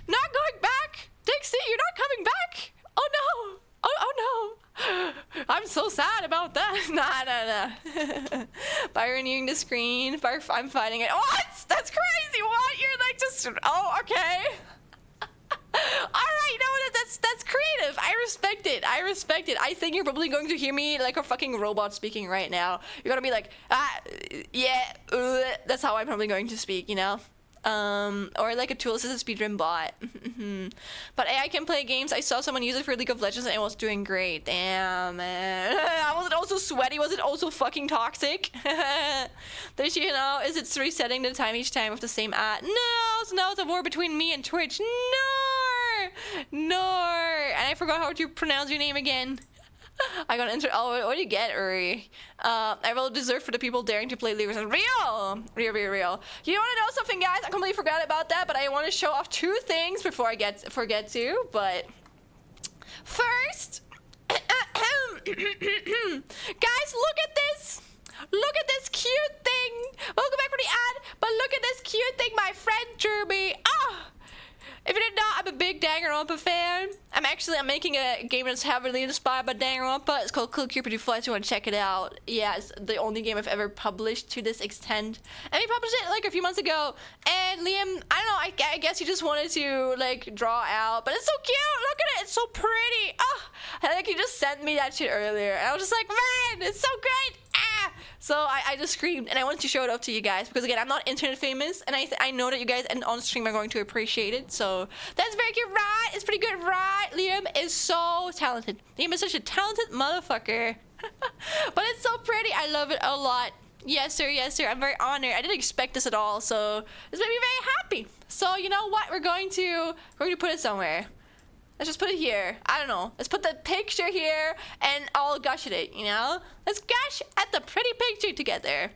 not going back? Dixie, you're not coming back? Oh no. Oh no. I'm so sad about that. Nah. By renewing the screen, I'm fighting it. What? That's crazy. What? You're like just Oh, okay. Alright, you know what? That's creative. I respect it. I respect it. I think you're probably going to hear me like a fucking robot speaking right now. You're gonna be like, yeah, that's how I'm probably going to speak, you know? Or like a tool assisted speedrun bot. But AI can play games. I saw someone use it for League of Legends and it was doing great. Damn, man. Was it also sweaty? Was it also fucking toxic? Did you know? Is it resetting the time each time with the same ad? No, so now it's a war between me and Twitch. No. And I forgot how to pronounce your name again. I got enter. Oh, what do you get, Uri? I will deserve for the people daring to play League of Legends. Real. You want to know something, guys? I completely forgot about that, but I want to show off two things before I forget to. But first, guys, look at this. Look at this cute thing. Welcome back for the ad, but look at this cute thing my friend drew me. If you didn't know, I'm a big Danganronpa fan. I'm making a game that's heavily inspired by Danganronpa. It's called Kill Cupid Do Fly, so you want to check it out. Yeah, it's the only game I've ever published to this extent. And we published it like a few months ago. And Liam, I don't know, I guess he just wanted to like draw out. But it's so cute. Look at it. It's so pretty. Like he just sent me that shit earlier. And I was just like, man, it's so great. So I just screamed and I wanted to show it off to you guys because again I'm not internet famous and I know that you guys and on stream are going to appreciate it. So that's very cute, right? It's pretty good, right? Liam is so talented. Liam is such a talented motherfucker. But it's so pretty. I love it a lot. Yes sir, I'm very honored. I didn't expect this at all, so this made me very happy. So you know what, we're going to put it somewhere. Let's just put it here. I don't know. Let's put the picture here and I'll gush at it, you know? Let's gush at the pretty picture together.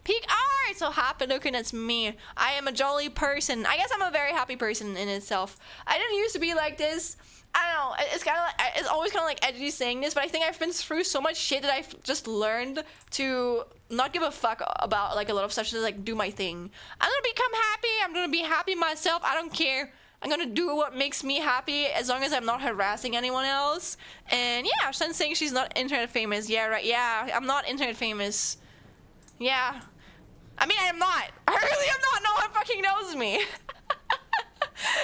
Peak art! So happy looking, that's me. I am a jolly person. I guess I'm a very happy person in itself. I didn't used to be like this. I don't know. It's kind of like, it's always kind of like edgy saying this, but I think I've been through so much shit that I've just learned to not give a fuck about like a lot of stuff, just like do my thing. I'm gonna become happy. I'm gonna be happy myself. I don't care. I'm gonna do what makes me happy as long as I'm not harassing anyone else. And yeah, Shen's saying she's not internet famous. Yeah, right. Yeah, I'm not internet famous. Yeah. I mean, I'm not. I really am not. No one fucking knows me.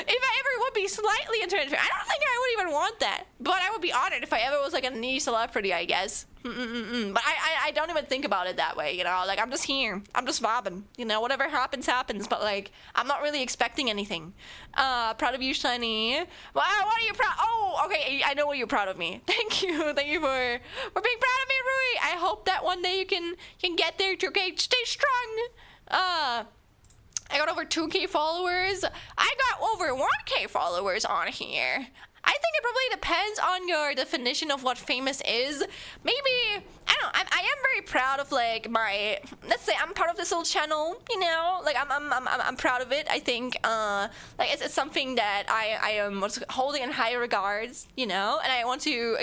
If I ever would be slightly internet famous, I don't think I would even want that. But I would be honored if I ever was like a niche celebrity, I guess. But I don't even think about it that way, you know? Like, I'm just here. I'm just vibing. You know, whatever happens, happens. But, like, I'm not really expecting anything. Proud of you, Shiny. Well, what are you proud? Oh, okay. I know what you're proud of me. Thank you. Thank you for being proud of me, Rui. I hope that one day you can get there. Okay, stay strong. I got over 2K followers. I got over 1K followers on here. I think it probably depends on your definition of what famous is. Maybe, I don't know, I am very proud of like my, let's say I'm part of this little channel, you know, like I'm proud of it. I think like it's something that I am holding in high regards, you know, and I want to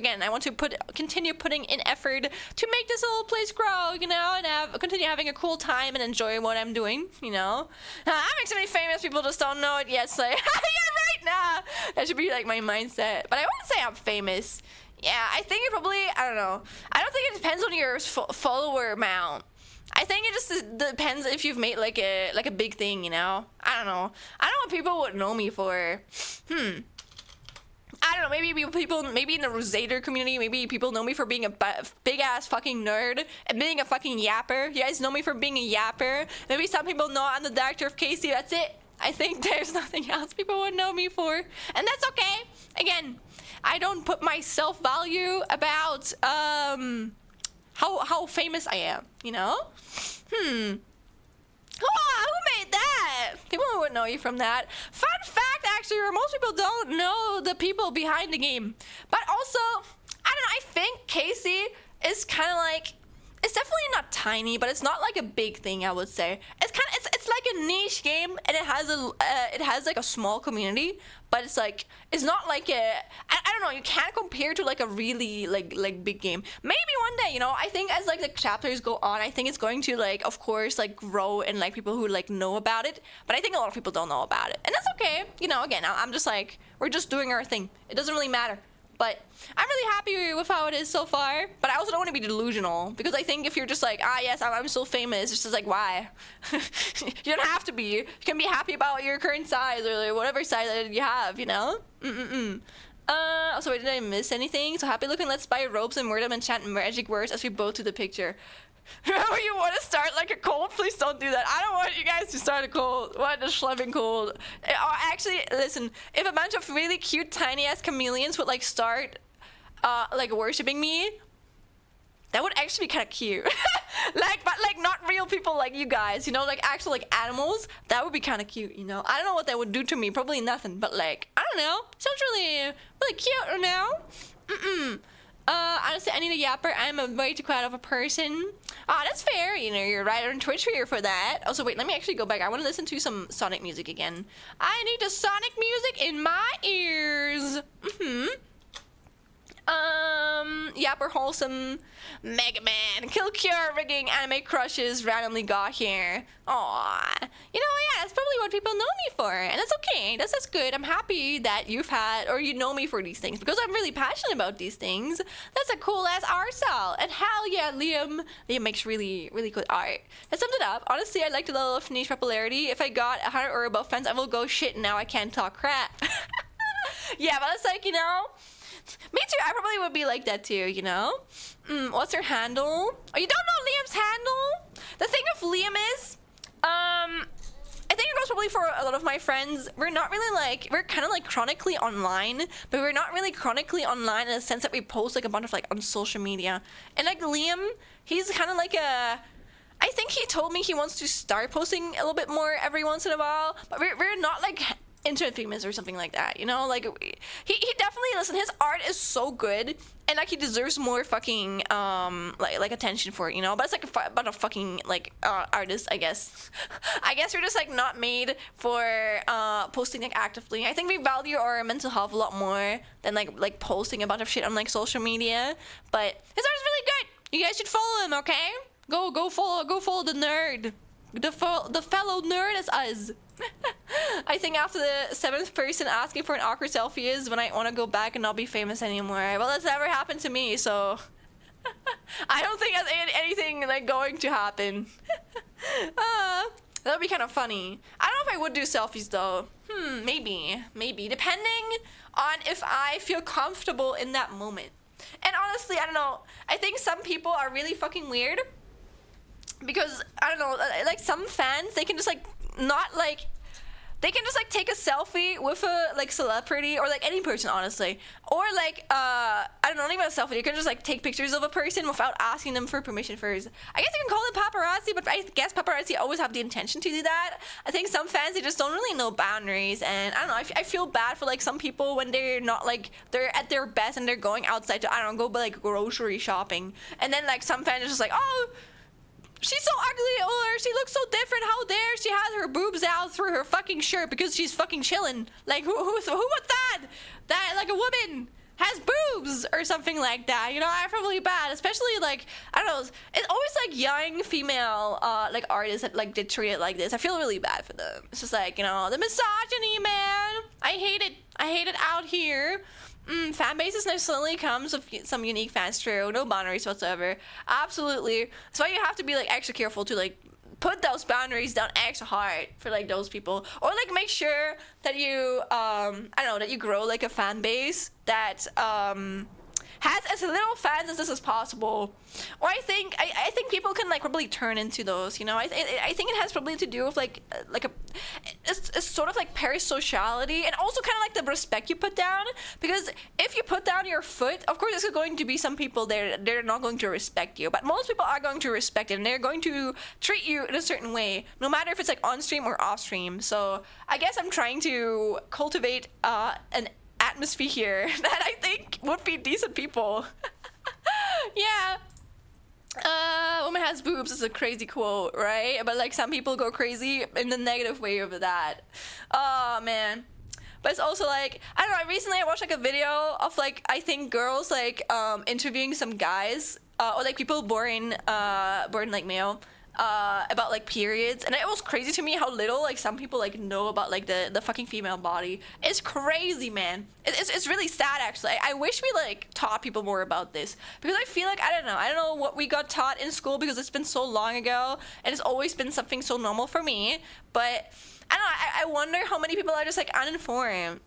continue putting in effort to make this little place grow, you know, and continue having a cool time and enjoy what I'm doing, you know. I'm extremely famous, people just don't know it yet, so yeah, right, nah, that should be like my mindset, but I wouldn't say I'm famous. Yeah, I think it probably, I don't know. I don't think it depends on your follower amount. I think it just depends if you've made like a big thing, you know? I don't know. I don't know what people would know me for. I don't know, maybe in the Rosator community, maybe people know me for being a big-ass fucking nerd and being a fucking yapper. You guys know me for being a yapper. Maybe some people know I'm the director of Casey, that's it. I think there's nothing else people would know me for. And that's okay. Again, I don't put my self-value about how famous I am, you know? Who made that? People would know you from that. Fun fact, actually, where most people don't know the people behind the game. But also, I don't know, I think Casey is kind of like, it's definitely not tiny, but it's not like a big thing, I would say. It's like a niche game, and it has like a small community, but it's not like I don't know, you can't compare to like a really like big game. Maybe one day, you know, I think as like the chapters go on, I think it's going to like, of course, like grow and like people who like know about it, but I think a lot of people don't know about it, and that's okay. You know, again, I'm just like, we're just doing our thing. It doesn't really matter. But I'm really happy with how it is so far. But I also don't want to be delusional, because I think if you're just like, ah, yes, I'm so famous, it's just like, why? You don't have to be. You can be happy about your current size, or like whatever size that you have, you know? Also, wait, did I miss anything? So happy looking, let's buy ropes and word them and chant magic words as we both to the picture. Remember, you want to start like a cult? Please don't do that. I don't want you guys to start a cult. What a schleving cult. Actually, listen, if a bunch of really cute tiny ass chameleons would like start like worshipping me, that would actually be kind of cute. Like, but like not real people like you guys, you know, like actual like animals. That would be kind of cute, you know. I don't know what that would do to me. Probably nothing, but like, I don't know. Sounds really cute right now. Honestly, I need a yapper. I'm a way too quiet of a person. That's fair. You know, you're right on Twitch here for that. Also, wait, let me actually go back. I want to listen to some Sonic music again. I need the Sonic music in my ears. Yapper wholesome Mega Man Kill Cure rigging anime crushes randomly got here. Aww. You know, yeah, that's probably what people know me for, and that's okay. That's good. I'm happy that you've had, or you know me for these things, because I'm really passionate about these things. That's a cool ass art style, and hell yeah, Liam makes really good art. That sums it up. Honestly, I like the level of niche popularity. If I got 100 or above fans, I will go shit. Now I can't talk crap. Yeah, but it's like, you know. Me too, I probably would be like that too, you know? What's her handle? Oh, you don't know Liam's handle? The thing with Liam is, I think it goes probably for a lot of my friends. We're not really like, we're kind of like chronically online, but we're not really chronically online in the sense that we post like a bunch of like on social media. And like Liam, he's kind of like a, I think he told me he wants to start posting a little bit more every once in a while, but we're not like internet famous or something like that, you know? Like he definitely, listen, his art is so good, and like he deserves more fucking like attention for it, you know? But it's like a bunch of fucking like artists, I guess. I guess we're just like not made for posting like actively. I think we value our mental health a lot more than like posting a bunch of shit on like social media. But his art is really good. You guys should follow him, okay? Go follow the nerd. The fellow nerd is us. I think after the 7th person asking for an awkward selfie is when I want to go back and not be famous anymore. Well, that's never happened to me, so I don't think that's anything like going to happen. That would be kind of funny. I don't know if I would do selfies though. Maybe depending on if I feel comfortable in that moment. And honestly, I don't know. I think some people are really fucking weird, because I don't know, like some fans, they can just like not like, they can just like take a selfie with a like celebrity or like any person, honestly, or like I don't know, not even a selfie. You can just like take pictures of a person without asking them for permission first. I guess you can call it paparazzi, but I guess paparazzi always have the intention to do that. I think some fans, they just don't really know boundaries, and I don't know, I feel bad for like some people when they're not like, they're at their best and they're going outside to, I don't know, go like grocery shopping, and then like some fans are just like, oh, she's so ugly, or she looks so different, how dare she has her boobs out through her fucking shirt because she's fucking chilling. Like, who was that? That, like, a woman has boobs or something like that, you know? I feel really bad, especially, like, I don't know, it's always, like, young female, like, artists that, like, did treat it like this. I feel really bad for them. It's just like, you know, the misogyny, man. I hate it out here. Fan bases necessarily comes with some unique fans, true. No boundaries whatsoever. Absolutely. That's why you have to be like extra careful to like put those boundaries down extra hard for like those people, or like make sure that you I don't know, that you grow like a fan base that has as little fans as this as possible. Or I think people can like probably turn into those, you know. I think it has probably to do with like it's sort of like parasociality, and also kind of like the respect you put down, because if you put down your foot, of course there's going to be some people there, they're not going to respect you, but most people are going to respect it, and they're going to treat you in a certain way, no matter if it's like on stream or off stream. So I guess I'm trying to cultivate an atmosphere here that I think would be decent people. Yeah. Woman has boobs is a crazy quote, right? But like some people go crazy in the negative way of that. Oh man. But it's also like, I don't know, recently I watched like a video of like, I think girls like interviewing some guys, or like people born like male, about like periods, and it was crazy to me how little like some people like know about like the fucking female body. It's crazy, man. It's really sad actually. I wish we like taught people more about this, because I feel like I don't know what we got taught in school, because it's been so long ago and it's always been something so normal for me. But I don't know, I wonder how many people are just like uninformed.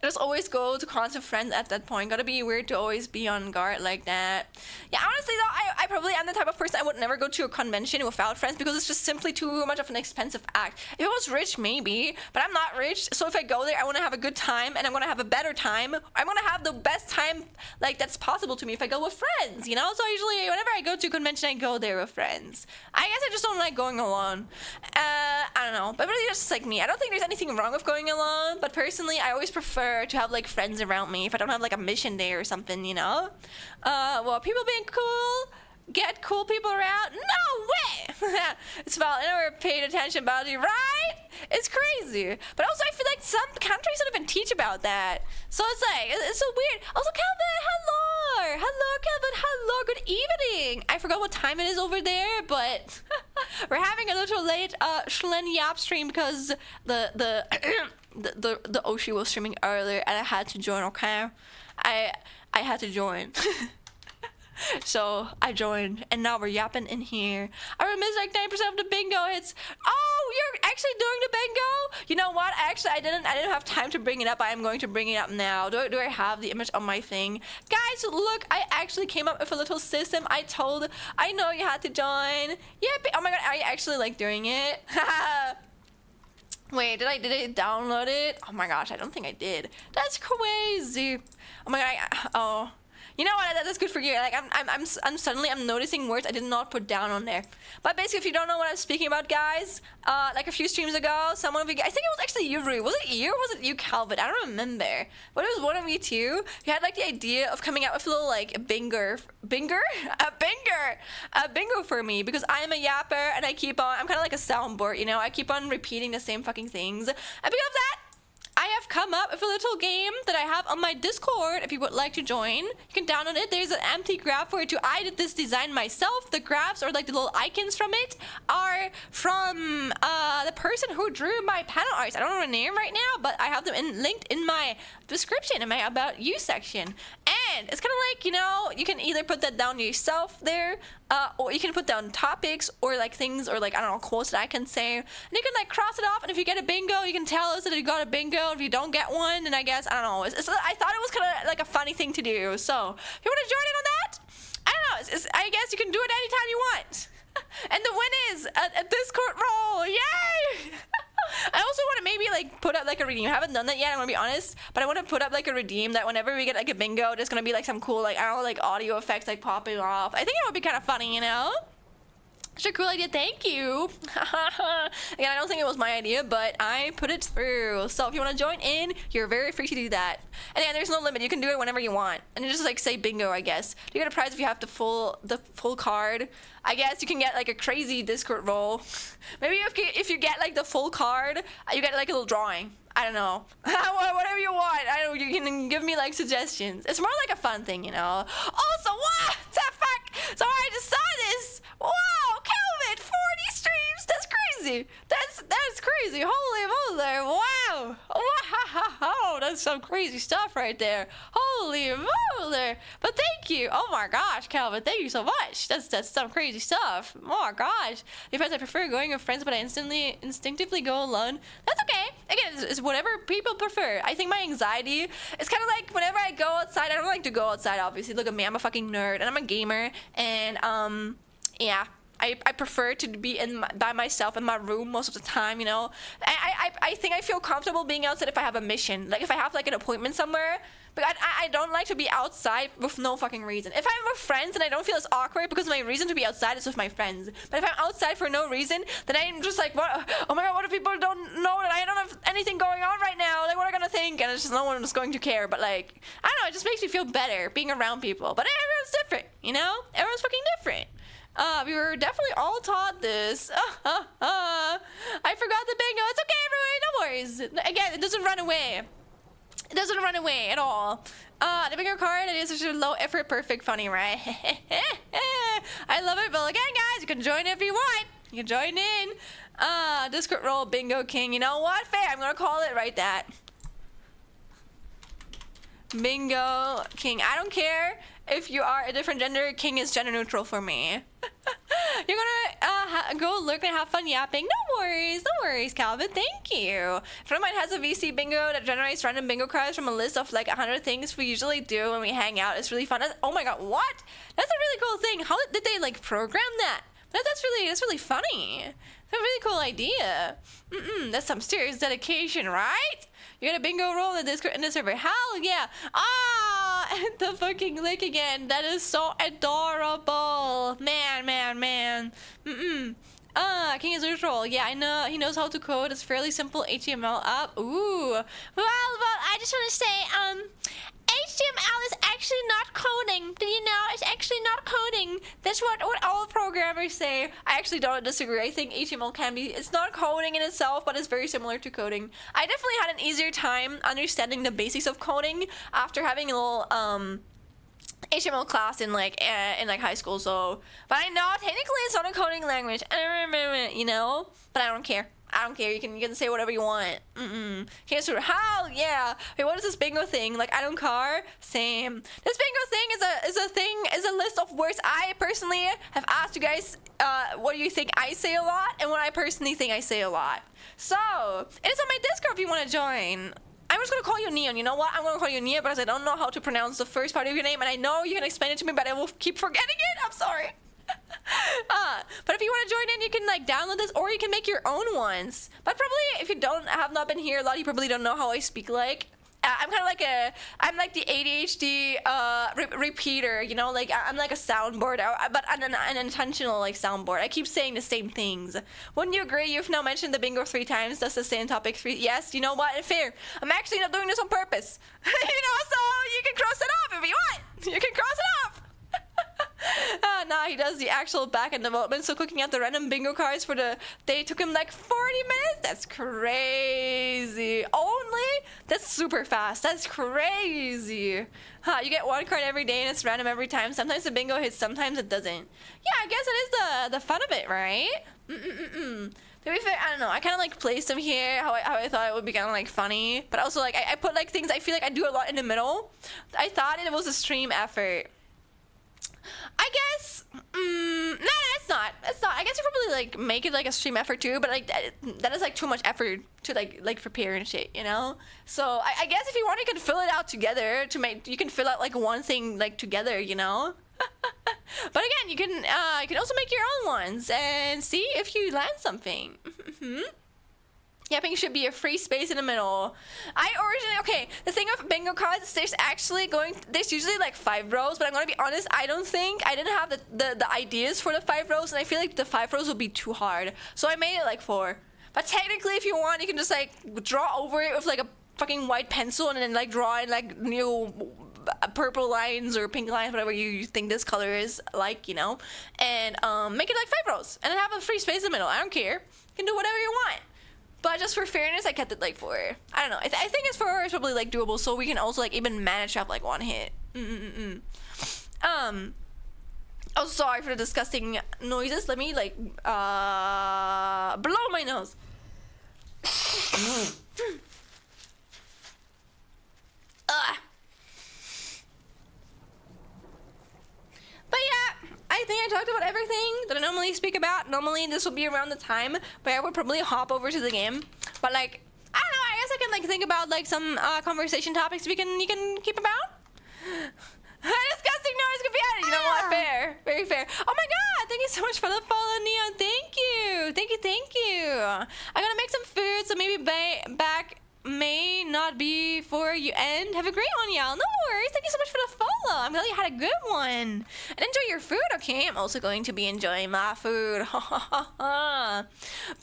Just always go to cons with friends at that point. Gotta be weird to always be on guard like that. Yeah, honestly though, I probably am the type of person I would never go to a convention without friends, because it's just simply too much of an expensive act. If I was rich, maybe, but I'm not rich. So if I go there, I want to have a good time, and I'm gonna have a better time. I'm gonna have the best time like that's possible to me if I go with friends, you know? So usually whenever I go to a convention, I go there with friends. I guess I just don't like going alone. I don't know, but really just like me. I don't think there's anything wrong with going alone, but personally, I always prefer to have like friends around me if I don't have like a mission day or something, you know? Well, people being cool, get cool people around, no way! It's about never paid attention about it, right? It's crazy. But also I feel like some countries don't even teach about that. So it's like, it's so weird. Also, Calvin, hello! Hello, Calvin, hello, good evening! I forgot what time it is over there, but we're having a little late Schlen Yap stream because the Oshi was streaming earlier and I had to join, okay? I had to join. So I joined, and now we're yapping in here. I missed like 9% of the bingo hits. Oh, you're actually doing the bingo? You know what? Actually, I didn't have time to bring it up. I am going to bring it up now. Do I have the image on my thing? Guys, look, I actually came up with a little system. I know you had to join. Yeah, oh my god, are you actually like doing it? Wait, did I download it? Oh my gosh, I don't think I did. That's crazy. Oh my god, oh. You know what? That's good for you. Like I'm suddenly noticing words I did not put down on there. But basically, if you don't know what I'm speaking about, guys, like a few streams ago, someone of you, I think it was actually you, Rue. Was it you or was it you, Calvin? I don't remember. But it was one of you too. You had like the idea of coming out with a little like a bingo for me, because I'm a yapper and I'm kind of like a soundboard, you know. I keep on repeating the same fucking things, and because of that, I have come up with a little game that I have on my Discord. If you would like to join, you can download it. There's an empty graph for it too. I did this design myself. The graphs, or like the little icons from it, are from the person who drew my panel arts. I don't know her name right now, but I have them linked in my description in my About You section. And it's kind of like, you know, you can either put that down yourself there, or you can put down topics or like things, or like, I don't know, quotes that I can say. And you can like cross it off, and if you get a bingo, you can tell us that you got a bingo. If you don't get one, then I guess, I don't know. I thought it was kind of like a funny thing to do. So if you want to join in on that, I don't know. I guess you can do it anytime you want. And the win is a Discord roll. Yay! I also want to maybe like put up like a redeem. I haven't done that yet, I'm gonna be honest, but I want to put up like a redeem that whenever we get like a bingo, there's gonna be like some cool, like, I don't know, like audio effects like popping off. I think it would be kind of funny, you know? Such a cool idea, thank you. Again, I don't think it was my idea, but I put it through. So if you want to join in, you're very free to do that. And yeah, there's no limit. You can do it whenever you want. And you just like say bingo, I guess. You get a prize if you have the full card. I guess you can get like a crazy Discord roll. Maybe if you get like the full card, you get like a little drawing. I don't know. Whatever you want. I don't. You can give me like suggestions. It's more like a fun thing, you know. Also, what the fuck? So I just saw this. Whoa, Kelvin, 40 streams. That's crazy. That's crazy. Holy moly! Wow. Wow. That's some crazy stuff right there. Holy moly! But thank you. Oh my gosh, Calvin, thank you so much. That's some crazy stuff. Oh my gosh. Because I prefer going with friends, but I instinctively go alone. That's okay. Again, it's whatever people prefer. I think my anxiety is kind of like whenever I go outside. I don't like to go outside, obviously. Look at me, I'm a fucking nerd, and I'm a gamer, and yeah. I prefer to be by myself in my room most of the time, you know. I think I feel comfortable being outside if I have a mission. Like if I have like an appointment somewhere. But I don't like to be outside with no fucking reason. If I'm with friends and I don't feel as awkward because my reason to be outside is with my friends. But if I'm outside for no reason, then I'm just like, what? Oh my god, what if people don't know that I don't have anything going on right now? Like, what are they gonna think? And it's just no one is going to care. But like, I don't know, it just makes me feel better being around people. But everyone's different, you know? Everyone's fucking different. We were definitely all taught this. I forgot the bingo. It's okay, everyone. No worries. Again, it doesn't run away. It doesn't run away at all. The bingo card, it is such a low effort, perfect, funny, right? I love it. But again, guys, you can join if you want. You can join in. Discord role Bingo King. You know what? Fair. I'm gonna call it right that. Bingo King. I don't care if you are a different gender. King is gender neutral for me. You're gonna go look and have fun yapping. No worries, Calvin. Thank you. A friend of mine has a VC bingo that generates random bingo cards from a list of like 100 things we usually do when we hang out. It's really fun. Oh my god, what? That's a really cool thing. How did they like program that? That's really funny. That's a really cool idea. That's some serious dedication, right? You got a bingo roll in the Discord in the server. Hell yeah. The fucking lick again. That is so adorable. Man. King is neutral. Yeah, I know. He knows how to code. It's fairly simple HTML up. Ooh. Well, I just want to say, HTML is actually not coding. Did you know? It's actually not coding. That's what all programmers say. I actually don't disagree. I think HTML can be, it's not coding in itself, but it's very similar to coding. I definitely had an easier time understanding the basics of coding after having a little HTML class in like high school. So, but I know technically it's not a coding language, you know, but I don't care. You can say whatever you want. Cancer, hell yeah. Wait, what is this bingo thing? Like, I don't care. Same. This bingo thing is a list of words I personally have asked you guys what do you think I say a lot and what I personally think I say a lot. So, it's on my Discord if you want to join. I'm just gonna call you Neon. You know what? I'm gonna call you Nia because I don't know how to pronounce the first part of your name, and I know you can explain it to me, but I will keep forgetting it. I'm sorry. But if you want to join in, you can like download this, or you can make your own ones. But probably if you have not been here a lot, you probably don't know how I speak like. I'm like the ADHD repeater, you know, like I'm like a soundboard, but an intentional like soundboard. I keep saying the same things. Wouldn't you agree? You've now mentioned the bingo 3 times. That's the same topic 3. Yes, you know what? Fair. I'm actually not doing this on purpose. You know, so you can cross it off if you want. You can cross it off. Nah, he does the actual back-end development, so clicking out the random bingo cards they took him like 40 minutes? That's crazy. Only? That's super fast. That's crazy. You get 1 card every day and it's random every time. Sometimes the bingo hits, sometimes it doesn't. Yeah, I guess it is the fun of it, right? To be fair, I don't know. I kind of like placed them here how I thought it would be kind of like funny, but also like I put like things I feel like I do a lot in the middle. I thought it was a stream effort. I guess, no, it's not. I guess you probably like make it like a stream effort too, but like that is like too much effort to like prepare and shit, you know. So I guess if you want, you can fill it out together you can fill out like one thing like together, you know. But again, you can also make your own ones and see if you land something. Yapping should be a free space in the middle. Okay, the thing of bingo cards, there's usually like 5 rows, but I'm gonna be honest, I didn't have the ideas for the 5 rows, and I feel like the 5 rows would be too hard. So I made it like 4. But technically, if you want, you can just like draw over it with like a fucking white pencil and then like draw in like new purple lines or pink lines, whatever you think this color is like, you know, and make it like 5 rows and then have a free space in the middle. I don't care. You can do whatever you want. But just for fairness, I kept it like 4. I don't know. I think it's 4 is probably like doable, so we can also like even manage to have like 1 hit. Oh, sorry for the disgusting noises. Let me like blow my nose. But yeah, I think I talked about everything that I normally speak about. Normally this will be around the time where I would probably hop over to the game. But like, I don't know, I guess I can like think about like some conversation topics you can keep about. Disgusting noise could be added. You know what? Fair. Very fair. Oh my god, thank you so much for the follow, Neon. Thank you. I'm gonna make some food, so maybe back may not be for you end. Have a great one, y'all. No worries. Thank you so much for the follow. I'm glad you had a good one. And enjoy your food, okay? I'm also going to be enjoying my food. But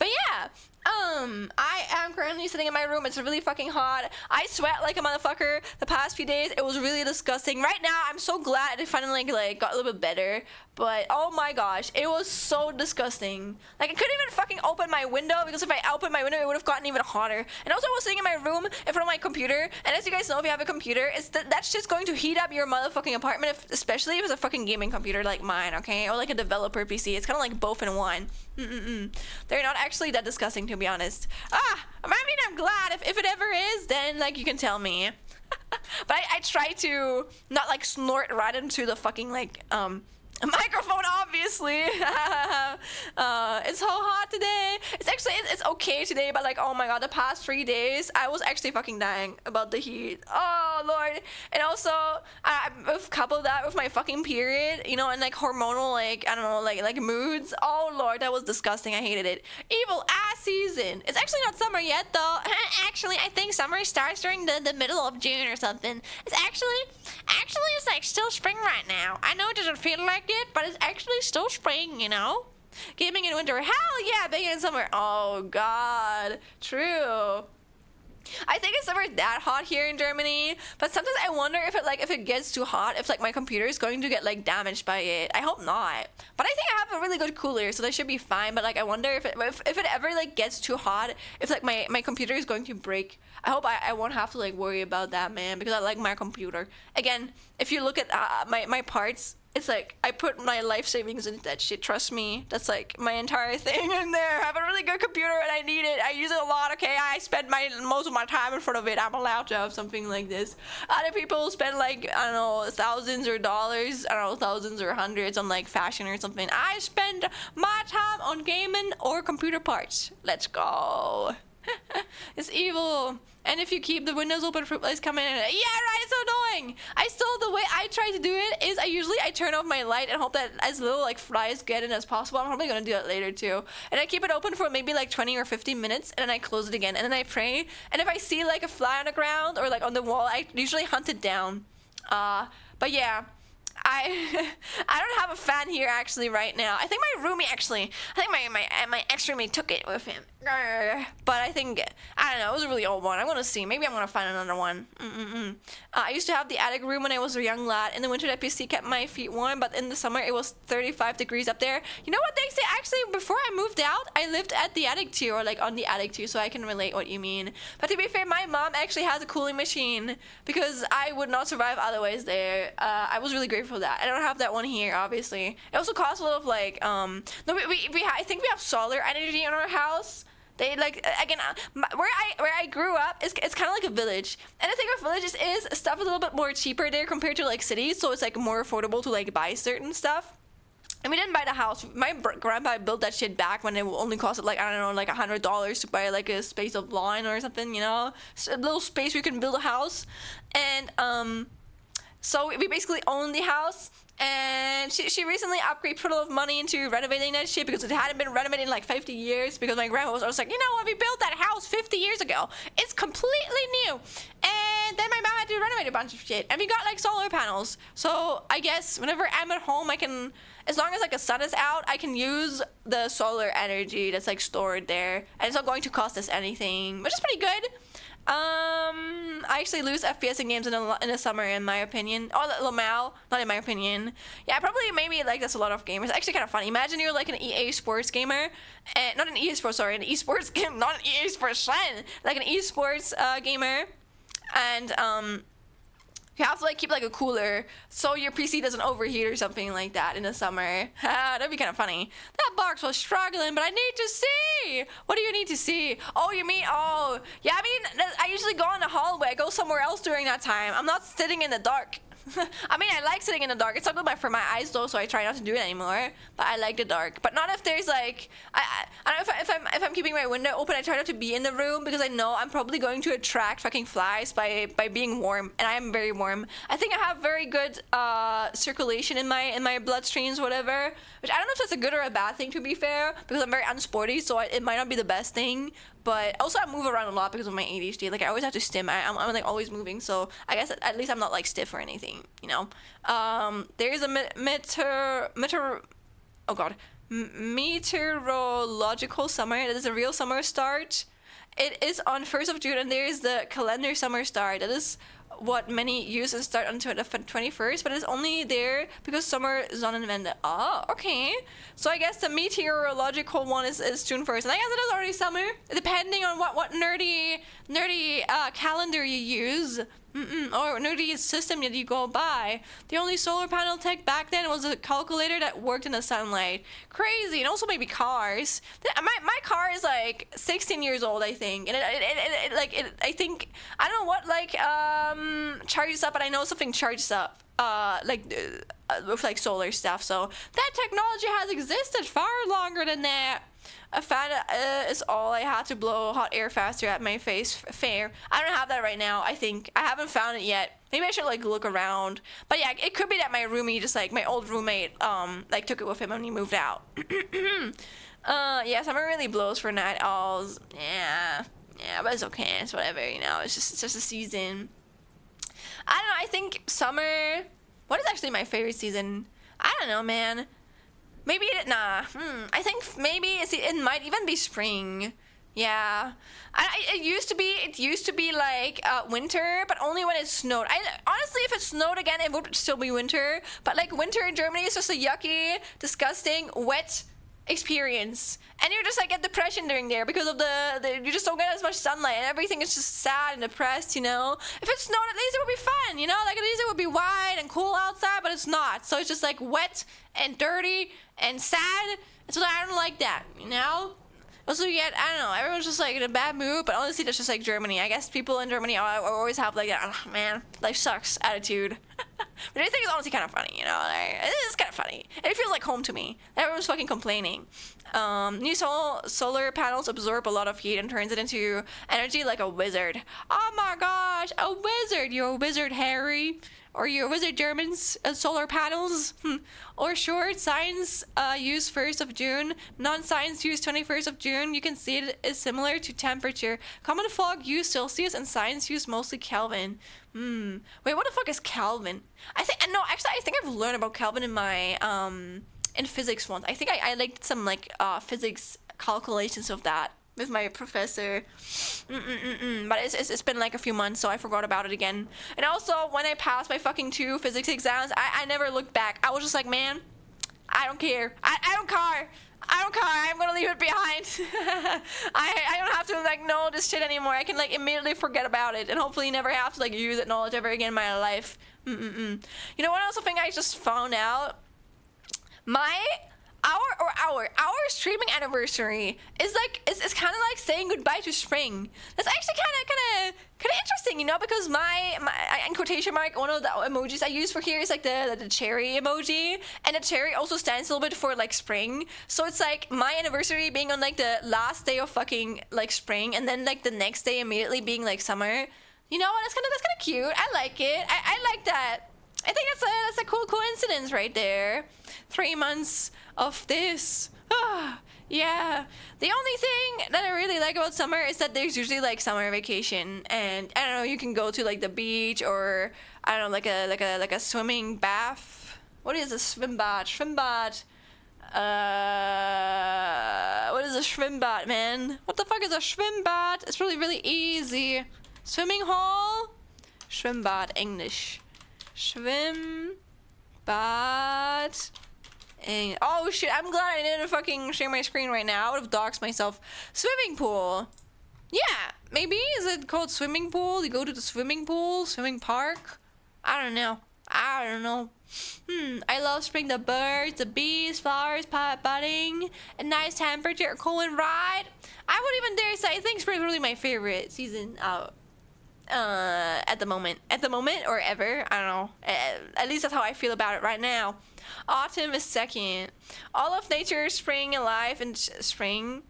yeah, I am currently sitting in my room. It's really fucking hot. I sweat like a motherfucker the past few days. It was really disgusting. Right now, I'm so glad it finally like got a little bit better. But oh my gosh, it was so disgusting. Like I couldn't even fucking open my window because if I opened my window, it would have gotten even hotter. And also, I was sitting in my room in front of my computer. And as you guys know, if you have a computer, that's just going to heat up your motherfucking apartment, especially if it's a fucking gaming computer like mine, okay, or like a developer PC. It's kind of like both in one. They're not actually that disgusting, to be honest. I mean, I'm glad if it ever is, then like you can tell me. But I try to not like snort right into the fucking like a microphone, obviously. It's so hot today. It's okay today, but like, oh my god, the past 3 days I was actually fucking dying about the heat. Oh lord. And also I've coupled that with my fucking period, you know, and like hormonal, like I don't know, like moods. Oh lord, that was disgusting. I hated it. Evil ass season. It's actually not summer yet though. Actually, I think summer starts during the middle of June or something. It's actually it's like still spring right now. I know it doesn't feel like it, but it's actually still spring, you know? Gaming in winter, hell yeah, being in summer. Oh god, true. I think it's never that hot here in Germany, but sometimes I wonder if it gets too hot, if like my computer is going to get like damaged by it. I hope not. But I think I have a really good cooler, so that should be fine. But like I wonder if it ever like gets too hot, if like my computer is going to break. I hope I won't have to like worry about that, man, because I like my computer. Again, if you look at my parts, it's like I put my life savings into that shit. Trust me, that's like my entire thing in there. I have a really good computer and I need it. I use it a lot. Okay, I spend most of my time in front of it. I'm allowed to have something like this. Other people spend like I don't know thousands or dollars. I don't know thousands or hundreds on like fashion or something. I spend my time on gaming or computer parts. Let's go. It's evil. And if you keep the windows open, fruit flies come in. Yeah, right. It's so annoying. The way I try to do it is I turn off my light and hope that as little like flies get in as possible. I'm probably gonna do that later too. And I keep it open for maybe like 20 or 15 minutes, and then I close it again, and then I pray. And if I see like a fly on the ground or like on the wall, I usually hunt it down. But yeah. I don't have a fan here actually right now. I think my roomie my ex-roommate took it with him. But I think I don't know. It was a really old one. I'm gonna see. Maybe I'm gonna find another one. I used to have the attic room when I was a young lad. In the winter, that PC kept my feet warm, but in the summer it was 35 degrees up there. You know what they say? Actually, before I moved out, I lived at the attic too, or like on the attic too, so I can relate what you mean. But to be fair, my mom actually has a cooling machine because I would not survive otherwise there. I was really grateful for that. I don't have that one here, obviously. It also costs a lot of like no, I think we have solar energy in our house. They like again where I grew up it's kind of like a village, and the thing with villages is stuff is a little bit more cheaper there compared to like cities, so it's like more affordable to like buy certain stuff. And we didn't buy the house. My grandpa built that shit back when it only costed like I don't know like $100 to buy like a space of lawn or something, you know, a little space where you can build a house. And so we basically own the house. And she recently upgraded a lot of money into renovating that shit because it hadn't been renovated in like 50 years, because my grandma was like, you know what, we built that house 50 years ago. It's completely new. And then my mom had to renovate a bunch of shit. And we got like solar panels. So I guess whenever I'm at home, I can, as long as like the sun is out, I can use the solar energy that's like stored there. And it's not going to cost us anything, which is pretty good. I actually lose FPS in games in the summer, in my opinion. Oh, Lamau, not in my opinion. Yeah, probably maybe like that's a lot of gamers. It's actually kind of funny. Imagine you're like an EA Sports gamer, and not an EA Sports, sorry, an esports game, not an EA Sports fan, like an esports gamer, and you have to like keep like a cooler so your PC doesn't overheat or something like that in the summer. That'd be kind of funny. That box was struggling, but I need to see. What do you need to see? Oh, you mean, oh, yeah, I mean, I usually go in the hallway. I go somewhere else during that time. I'm not sitting in the dark. I mean, I like sitting in the dark. It's not good for my eyes though, so I try not to do it anymore. But I like the dark. But not if there's like, I don't know if I'm keeping my window open. I try not to be in the room because I know I'm probably going to attract fucking flies by being warm, and I am very warm. I think I have very good circulation in my bloodstreams, whatever. Which I don't know if that's a good or a bad thing, to be fair, because I'm very unsporty, so it might not be the best thing. But also I move around a lot because of my ADHD. Like I always have to stim. I'm like always moving, so I guess at least I'm not like stiff or anything, you know. There is a meteorological summer. That is a real summer start. It is on 1st of June, and there is the calendar summer start. That is what many use and start until the 21st, but it's only there because summer Sonnenwende. Oh, okay. So I guess the meteorological one is June 1st, and I guess it is already summer, depending on what nerdy calendar you use. Or nerdy system that you go by. The only solar panel tech back then was a calculator that worked in the sunlight. Crazy. And also maybe cars. My car is like 16 years old, I think, and I think I don't know what charges up, but I know something charges up with like solar stuff. So that technology has existed far longer than that. A fan is all I had to blow hot air faster at my face. Fair. I don't have that right now. I think I haven't found it yet. Maybe I should like look around. But yeah, it could be that my roomie, just like my old roommate, like took it with him when he moved out. Yeah, summer really blows for night owls. Yeah, but it's okay. It's whatever, you know. It's just a season. I don't know. I think summer. What is actually my favorite season? I don't know, man. Maybe I think maybe it might even be spring. Yeah, it used to be like winter, but only when it snowed. Honestly, if it snowed again, it would still be winter. But like winter in Germany is just a yucky, disgusting, wet experience, and you're just like get depression during there because of the you just don't get as much sunlight, and everything is just sad and depressed, you know. If it snowed, at least it would be fun, you know, like at least it would be wide and cool outside, but it's not. So it's just like wet and dirty and sad. And so I don't like that, you know. Also, yet I don't know, everyone's just like in a bad mood, but honestly that's just like Germany. I guess people in Germany always have like that, oh, man, life sucks attitude. But I think it's honestly kind of funny, you know. Like, it's kind of funny. It feels like home to me. Everyone's fucking complaining. New solar panels absorb a lot of heat and turns it into energy like a wizard. Oh my gosh, a wizard! You're a wizard, Harry. Or you're a wizard, Germans. Solar panels. Or short, science use 1st of June. Non-science use 21st of June. You can see it is similar to temperature. Common folk use Celsius and science use mostly Kelvin. Wait, what the fuck is Kelvin? I think I've learned about Kelvin in my in physics once. I think I liked some like physics calculations of that with my professor. But it's been like a few months, so I forgot about it again. And also, when I passed my fucking 2 physics exams, I never looked back. I was just like, man, I don't care. I don't care. I'm gonna leave it behind. I don't have to like know this shit anymore. I can like immediately forget about it and hopefully never have to like use that knowledge ever again in my life. You know what else? Thing I just found out? Our streaming anniversary is like it's kind of like saying goodbye to spring. That's actually kind of interesting, you know, because my in quotation mark, one of the emojis I use for here is like the cherry emoji, and the cherry also stands a little bit for like spring. So it's like my anniversary being on like the last day of fucking like spring, and then like the next day immediately being like summer. You know what? That's kind of cute. I like it. I like that. I think that's a cool coincidence right there. 3 months of this. Yeah. The only thing that I really like about summer is that there's usually like summer vacation, and I don't know, you can go to like the beach, or I don't know, like a swimming bath. What is a swim bath? What is a schwimmbad, man? What the fuck is a schwimmbad? It's really easy. Swimming hole? Schwimmbad, English. Schwimmbad. And oh shit, I'm glad I didn't fucking share my screen right now. I would have doxed myself. Swimming pool. Yeah, maybe? Is it called swimming pool? You go to the swimming pool? Swimming park? I don't know. I love spring. The birds, the bees, flowers, budding, a nice temperature, a cool and ride. I would even dare say I think spring is really my favorite season out. At the moment or ever, I don't know. At least that's how I feel about it right now. Autumn is second. All of nature is spring alive in spring.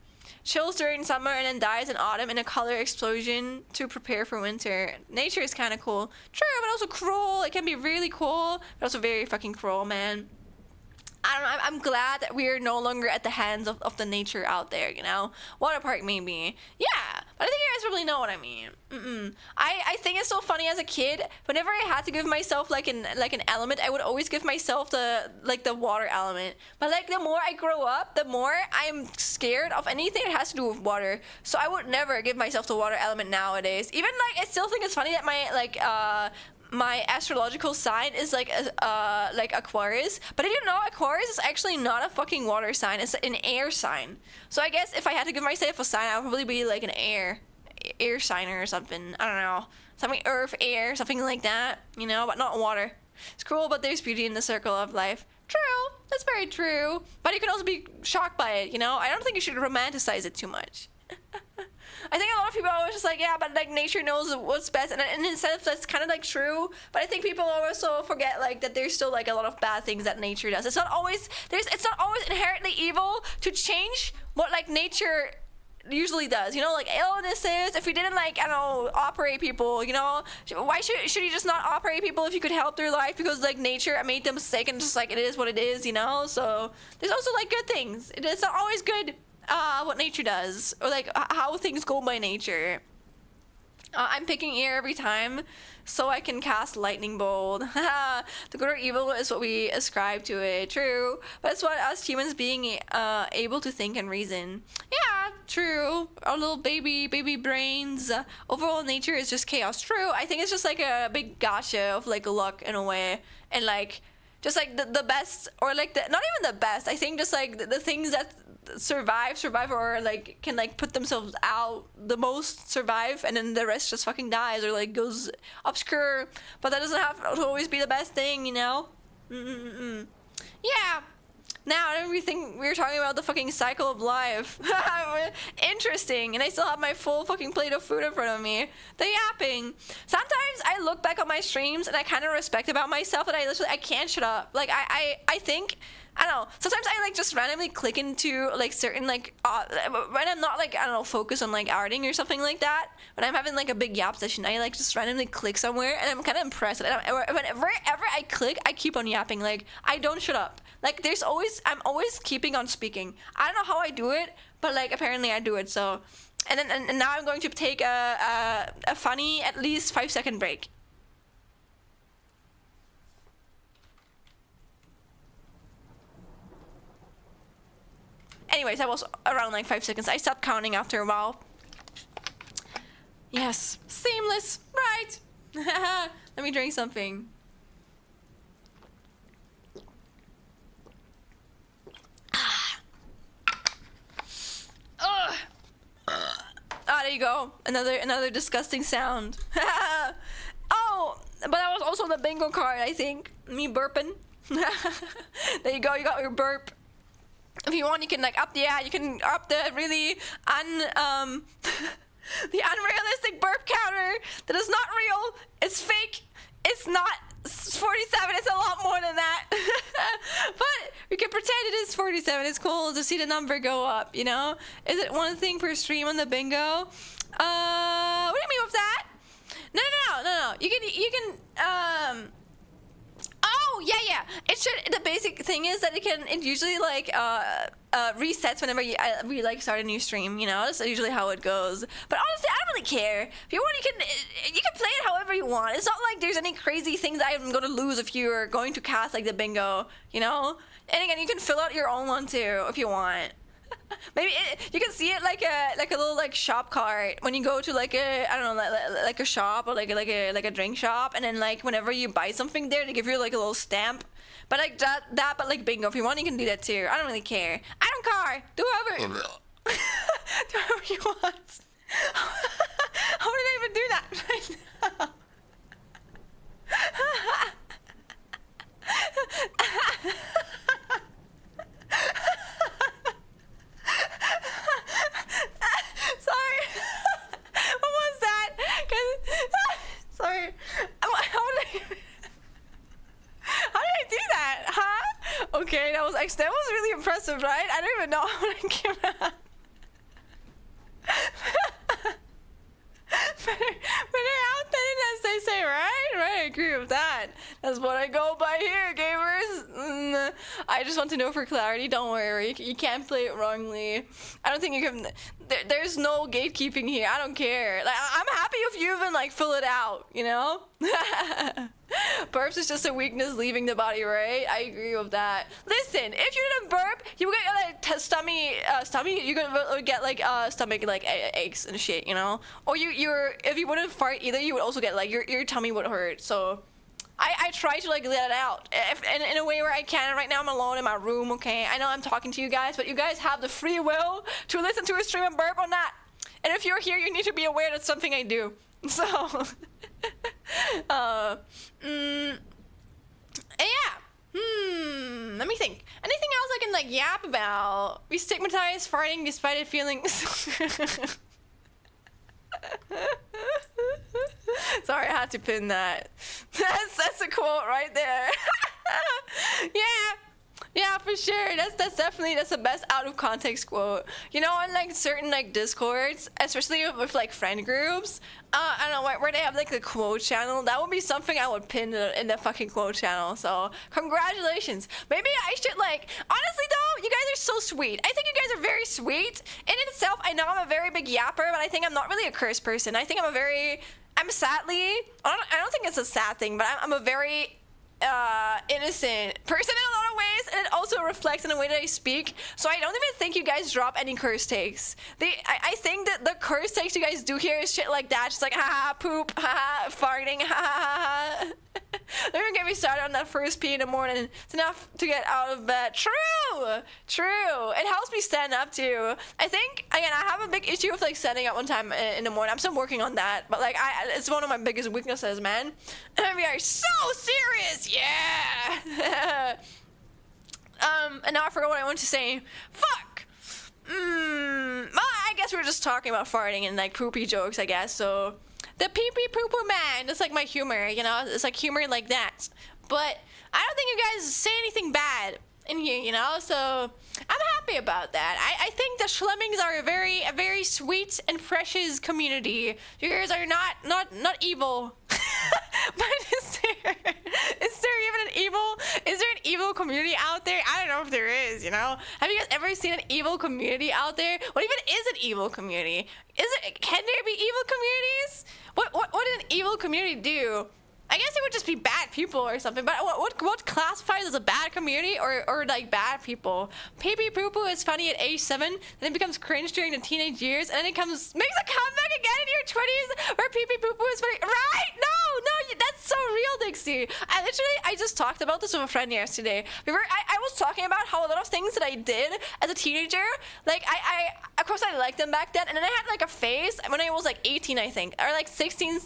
Chills during summer and then dies in autumn in a color explosion to prepare for winter. Nature is kind of cool. True, but also cruel. It can be really cool, but also very fucking cruel, man. I don't know. I'm glad that we're no longer at the hands of the nature out there, you know? Water park, maybe. Yeah, but I think you guys really know what I mean. I think it's so funny as a kid. Whenever I had to give myself like an element, I would always give myself the water element. But like the more I grow up, the more I'm scared of anything that has to do with water. So I would never give myself the water element nowadays. Even like I still think it's funny that my astrological sign is like Aquarius, but did you know Aquarius is actually not a fucking water sign? It's an air sign. So I guess if I had to give myself a sign, I would probably be like an air signer or something. I don't know, something earth, air, something like that, you know, but not water. It's cruel, but there's beauty in the circle of life. True, that's very true. But you can also be shocked by it, you know. I don't think you should romanticize it too much. I think a lot of people are always just like, yeah, but like nature knows what's best, and in a sense that's kind of like true. But I think people also forget like that there's still like a lot of bad things that nature does. It's not always inherently evil to change what like nature usually does, you know, like illnesses. If we didn't like, I don't know, operate people, you know, why should you just not operate people if you could help their life because like nature made them sick and just like it is what it is, you know. So there's also like good things. It's not always good what nature does, or like how things go by nature. I'm picking air every time so I can cast lightning bolt. The good or evil is what we ascribe to it. True, but it's what us humans being able to think and reason. Yeah, true. Our little baby brains. Overall nature is just chaos. True. I think it's just like a big gotcha of like luck in a way, and like just like the best, or like the not even the best. I think just like the things that survive or like can like put themselves out the most survive, and then the rest just fucking dies or like goes obscure. But that doesn't have to always be the best thing, you know. Yeah, now everything we were talking about the fucking cycle of life. Interesting. And I still have my full fucking plate of food in front of me. The yapping. Sometimes I look back on my streams and I kind of respect about myself that I can't shut up. Like I think, I don't know, sometimes I like just randomly click into like certain like when I'm not like, I don't know, focused on like arting or something like that. When I'm having like a big yap session, I like just randomly click somewhere and I'm kind of impressed. And whenever I click, I keep on yapping. Like I don't shut up. Like I'm always keeping on speaking. I don't know how I do it, but like apparently I do it. So, and now I'm going to take a funny at least 5-second break. Anyways, that was around like 5 seconds. I stopped counting after a while. Yes, seamless, right? Let me drink something. There you go. Another disgusting sound. Oh, but that was also the bingo card, I think. Me burping. There you go. You got your burp. If you want, you can like you can up the really the unrealistic burp counter that is not real. It's fake. It's not 47. It's a lot more than that. But we can pretend it is 47. It's cool to see the number go up, you know? Is it one thing per stream on the bingo? What do you mean with that? No. You can oh, yeah. It should. The basic thing is that it usually like resets whenever we like start a new stream. You know, that's usually how it goes. But honestly, I don't really care. If you want, you can play it however you want. It's not like there's any crazy things I'm going to lose if you're going to cast like the bingo. You know, and again, you can fill out your own one too if you want. Maybe you can see it like a little like shop cart when you go to like a, I don't know, like a shop or like a drink shop, and then like whenever you buy something there, they give you like a little stamp. But like that but like bingo, if you want, you can do that too. I don't really care. I don't care. Do whatever you want. How did I even do that right now? Sorry. What was that? Sorry. How did I do that? Huh? Okay, that was really impressive, right? I don't even know how to give that. Better out than in, as they say, right? Right, I agree with that. That's what I go by here, gamers. I just want to know for clarity. Don't worry. You can't play it wrongly. I don't think you can. There's no gatekeeping here. I don't care. Like, I'm happy if you even like fill it out. You know. Burps is just a weakness leaving the body, right? I agree with that. Listen, if you didn't burp, you would get like stomach. You're gonna get like stomach like aches and shit, you know. Or if you wouldn't fart either, you would also get like your tummy would hurt. So. I try to like let it out in a way where I can. Right now I'm alone in my room, okay? I know I'm talking to you guys, but you guys have the free will to listen to a stream and burp or not. And if you're here, you need to be aware that's something I do. So, yeah. Let me think. Anything else I can like yap about? We stigmatize farting despite it feeling... Sorry, I had to pin that. That's a quote right there. Yeah, for sure. That's definitely the best out of context quote. You know, on like certain like Discords, especially with like friend groups, I don't know where they have like the quote channel. That would be something I would pin in the fucking quote channel. So congratulations. Maybe I should like. Honestly though, you guys are so sweet. I think you guys are very sweet. In itself, I know I'm a very big yapper, but I think I'm not really a cursed person. I think I'm sadly. I don't think it's a sad thing, but I'm a very innocent person in a lot of ways, and it also reflects in the way that I speak. So I don't even think you guys drop any curse takes. I think that the curse takes you guys do here is shit like that, just like haha poop, haha farting, haha. Don't even get me started on that first pee in the morning. It's enough to get out of bed. True. It helps me stand up too. I think again I have a big issue with like standing up one time in the morning. I'm still working on that, but like it's one of my biggest weaknesses, man. And we are so serious, yeah. And now I forgot what I wanted to say. Fuck. Well, I guess we're just talking about farting and like poopy jokes, I guess. So. The pee-pee poo-poo man, that's like my humor, you know? It's like humor like that. But I don't think you guys say anything bad in here, you know? So I'm happy about that. I think the Schlemmings are a very sweet and precious community. You guys are not evil. But is there an evil community out there? I don't know if there is, you know? Have you guys ever seen an evil community out there? What even is an evil community? Can there be evil communities? What did an evil community do? I guess it would just be bad people or something, but what classifies as a bad community or like bad people? Pee-pee poo-poo is funny at age 7, then it becomes cringe during the teenage years, and then it makes a comeback again in your 20s where pee-pee poo-poo is funny. Right? No, that's so real, Dixie. I just talked about this with a friend yesterday. I was talking about how a lot of things that I did as a teenager, like of course I liked them back then, and then I had like a phase when I was like 18, I think, or like 17,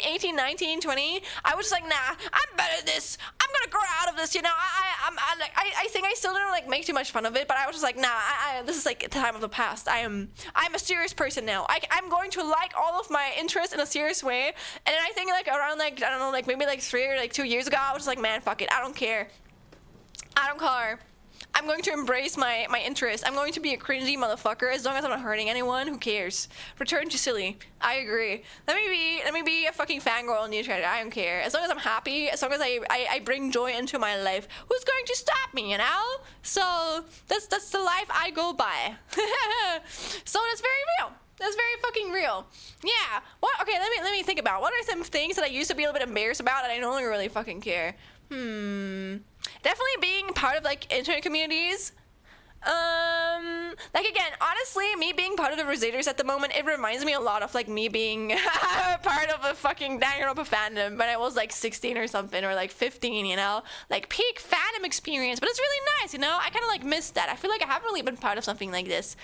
18, 19, 20. I was just like, nah, I'm better at this. I'm gonna grow out of this, you know. I think I still didn't like make too much fun of it, but I was just like, nah, this is like the time of the past. I'm a serious person now. I'm going to like all of my interests in a serious way. And then I think like around like, I don't know, like maybe like 3 or like 2 years ago, I was just like, man, fuck it. I don't care. I'm going to embrace my interests. I'm going to be a cringy motherfucker as long as I'm not hurting anyone. Who cares? Return to silly. I agree. Let me be a fucking fangirl on the internet. I don't care. As long as I'm happy, as long as I bring joy into my life, who's going to stop me, you know? So that's the life I go by. So that's very real. That's very fucking real. Yeah. What? Okay. Let me think about. What are some things that I used to be a little bit embarrassed about and I no longer really fucking care? Definitely being part of like internet communities. Like again, honestly, me being part of the Rosaders at the moment, it reminds me a lot of like me being part of a fucking Danganronpa fandom when I was like 16 or something, or like 15, you know, like peak fandom experience. But it's really nice, you know. I kind of like miss that. I feel like I haven't really been part of something like this.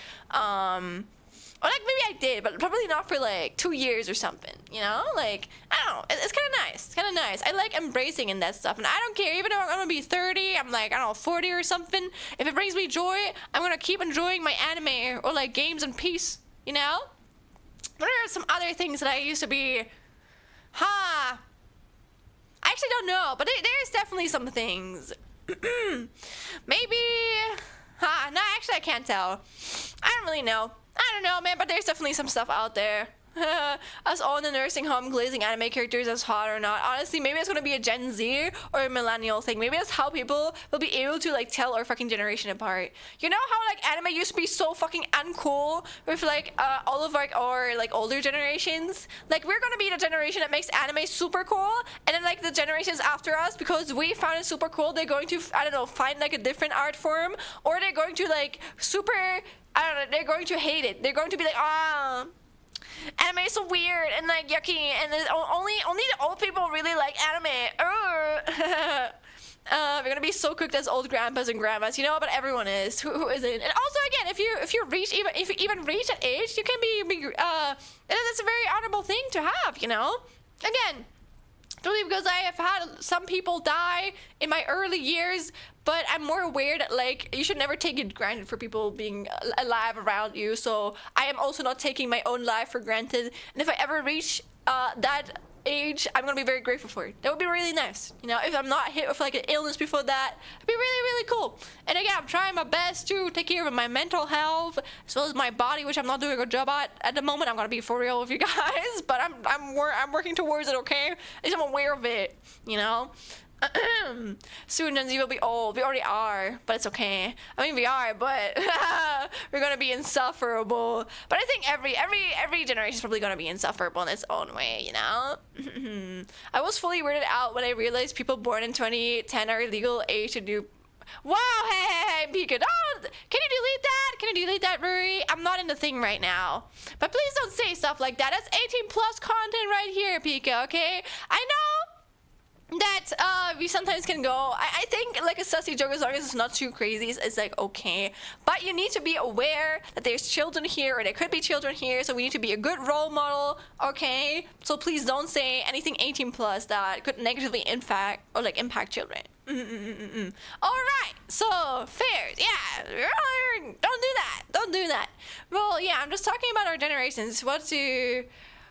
Or like maybe I did, but probably not for like 2 years or something, you know? Like, I don't know. It's kind of nice. It's kind of nice. I like embracing in that stuff. And I don't care. Even though I'm going to be 30, I'm like, I don't know, 40 or something. If it brings me joy, I'm going to keep enjoying my anime or like games in peace, you know? What are some other things that I used to be? I actually don't know, but there's definitely some things. Maybe... no, actually I can't tell. I don't really know. I don't know, man, but there's definitely some stuff out there. Us all in the nursing home glazing anime characters as hot or not. Honestly, maybe it's gonna be a Gen Z or a millennial thing. Maybe that's how people will be able to like tell our fucking generation apart. You know how like anime used to be so fucking uncool with like all of our like older generations? Like we're gonna be the generation that makes anime super cool, and then like the generations after us, because we found it super cool, they're going to, I don't know, find like a different art form, or they're going to like super, I don't know, they're going to hate it. They're going to be like, anime is so weird and like yucky, and only the old people really like anime. We're gonna be so cooked as old grandpas and grandmas, you know, but everyone is. Who isn't? And also, again, if you even reach that age, you can be that's a very honorable thing to have, you know. Again, only because I have had some people die in my early years, but I'm more aware that like you should never take it granted for people being alive around you. So I am also not taking my own life for granted. And if I ever reach that age, I'm gonna be very grateful for it. That would be really nice, you know. If I'm not hit with like an illness before that, it'd be really cool. And again, I'm trying my best to take care of my mental health as well as my body, which I'm not doing a good job at the moment. I'm gonna be for real with you guys, but I'm working towards it. Okay, at least I'm aware of it, you know. Soon Gen Z will be old. We already are, but it's okay. I mean, we are, but we're gonna be insufferable. But I think every generation is probably gonna be insufferable in its own way, you know. I was fully weirded out when I realized people born in 2010 are legal age to do. Wow, hey, Pika, don't, can you delete that? Can you delete that, Ruri? I'm not in the thing right now. But please don't say stuff like that. That's 18 plus content right here, Pika, okay? I know that we sometimes can go, I think like a sussy joke, as long as it's not too crazy, it's like okay, but you need to be aware that there's children here, or there could be children here, so we need to be a good role model, okay? So please don't say anything 18 plus that could negatively impact children. All right, so fair, yeah, don't do that. Well, yeah, I'm just talking about our generations,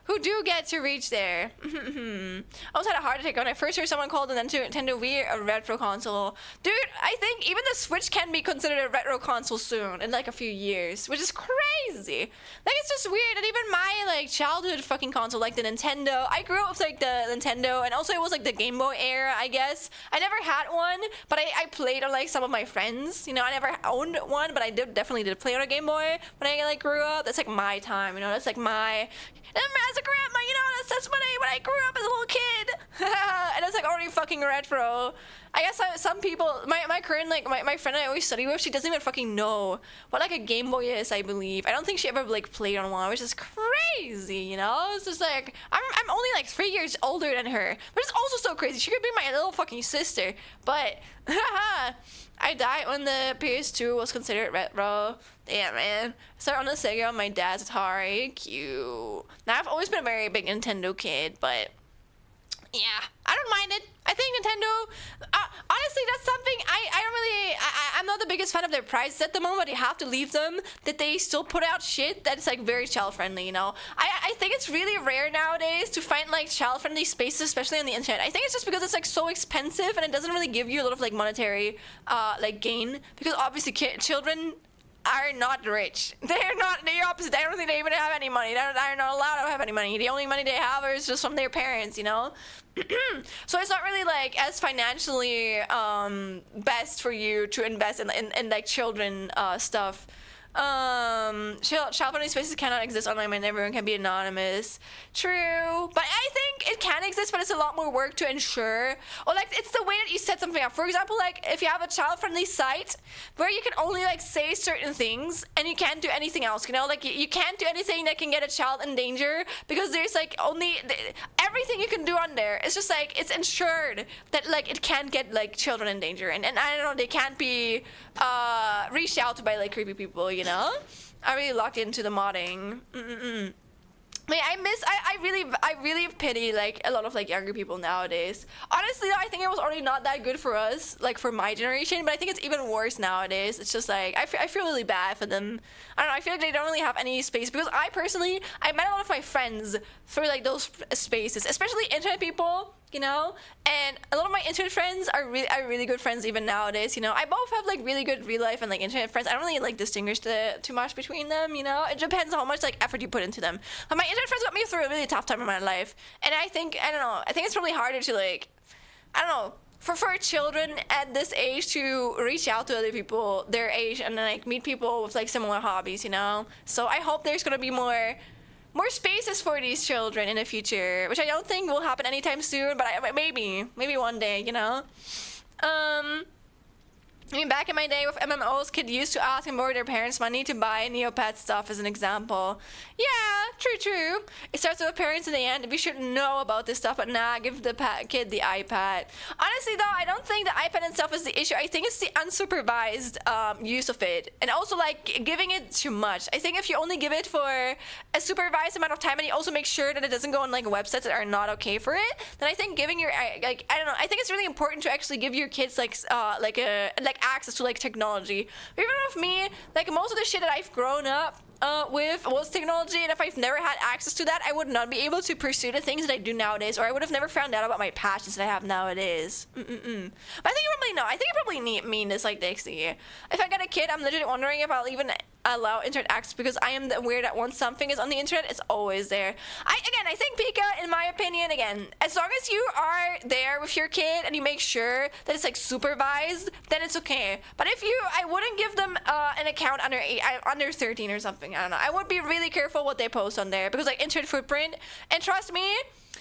who do get to reach there. I almost had a heart attack when I first heard someone call the Nintendo Wii a retro console. Dude, I think even the Switch can be considered a retro console soon, in like a few years, which is crazy. Like, it's just weird that even my like childhood fucking console, like the Nintendo, I grew up with like the Nintendo, and also it was like the Game Boy era, I guess. I never had one, but I played on like some of my friends, you know. I never owned one, but I definitely did play on a Game Boy when I like grew up. That's like my time, you know. That's like my, as a grandma, you know, that's when I grew up as a little kid. And it's like already fucking retro. I guess some people, my current, like, my friend I always study with, she doesn't even fucking know what like a Game Boy is, I believe. I don't think she ever like played on one, which is crazy, you know? It's just like, I'm only like 3 years older than her, but it's also so crazy. She could be my little fucking sister, but I died when the PS2 was considered retro. Yeah, man. I started on the Sega on my dad's Atari. Cute. Now, I've always been a very big Nintendo kid, but yeah, I don't mind it. I think Nintendo, honestly, that's something I'm not the biggest fan of their prices at the moment, but you have to leave them, that they still put out shit that's like very child friendly, you know. I think it's really rare nowadays to find like child friendly spaces, especially on the internet. I think it's just because it's like so expensive, and it doesn't really give you a lot of like monetary like gain, because obviously children are not rich. They're not, they're opposite. I don't think they even have any money. They're not allowed to have any money. The only money they have is just from their parents, you know? So it's not really like as financially best for you to invest in like children stuff. Child-friendly spaces cannot exist online and everyone can be anonymous. True, but I think it can exist, but it's a lot more work to ensure. Or like, it's the way that you set something up. For example, like if you have a child-friendly site where you can only like say certain things and you can't do anything else, you know, like you can't do anything that can get a child in danger, because there's like only everything you can do on there. It's just like, it's ensured that like it can't get like children in danger, and I don't know, they can't be reached out to by like creepy people, you know. I really locked into the modding. I mean, I really pity like a lot of like younger people nowadays. Honestly, I think it was already not that good for us, like for my generation, but I think it's even worse nowadays. It's just like I feel really bad for them. I don't know, I feel like they don't really have any space, because I met a lot of my friends through like those spaces, especially internet people. you know. And a lot of my internet friends are really good friends even nowadays, you know. I both have like really good real life and like internet friends. I don't really like distinguish too much between them, you know. It depends on how much like effort you put into them. But my internet friends got me through a really tough time in my life, and I think, I don't know, I think it's probably harder to like, I don't know, for children at this age to reach out to other people their age and like meet people with like similar hobbies, you know. So I hope there's gonna be more spaces for these children in the future, which I don't think will happen anytime soon, but maybe one day, you know. I mean, back in my day with MMOs, kids used to ask and borrow their parents' money to buy Neopet stuff, as an example. Yeah, true. It starts with parents in the end. We should know about this stuff, but nah, give the kid the iPad. Honestly, though, I don't think the iPad itself is the issue. I think it's the unsupervised use of it, and also like giving it too much. I think if you only give it for a supervised amount of time, and you also make sure that it doesn't go on like websites that are not okay for it, then I think giving your like, I don't know. I think it's really important to actually give your kids like access to like technology. Even with me, like most of the shit that I've grown up with was technology, and if I've never had access to that, I would not be able to pursue the things that I do nowadays, or I would have never found out about my passions that I have nowadays. But I think you probably know. I think you probably mean this like Dixie. If I get a kid, I'm literally wondering if I'll even allow internet access, because I am the weird that once something is on the internet, it's always there. I think Pika, in my opinion, again, as long as you are there with your kid and you make sure that it's like supervised, then it's okay. But if I wouldn't give them an account under 13 or something. I don't know. I would be really careful what they post on there, because like internet footprint, and trust me,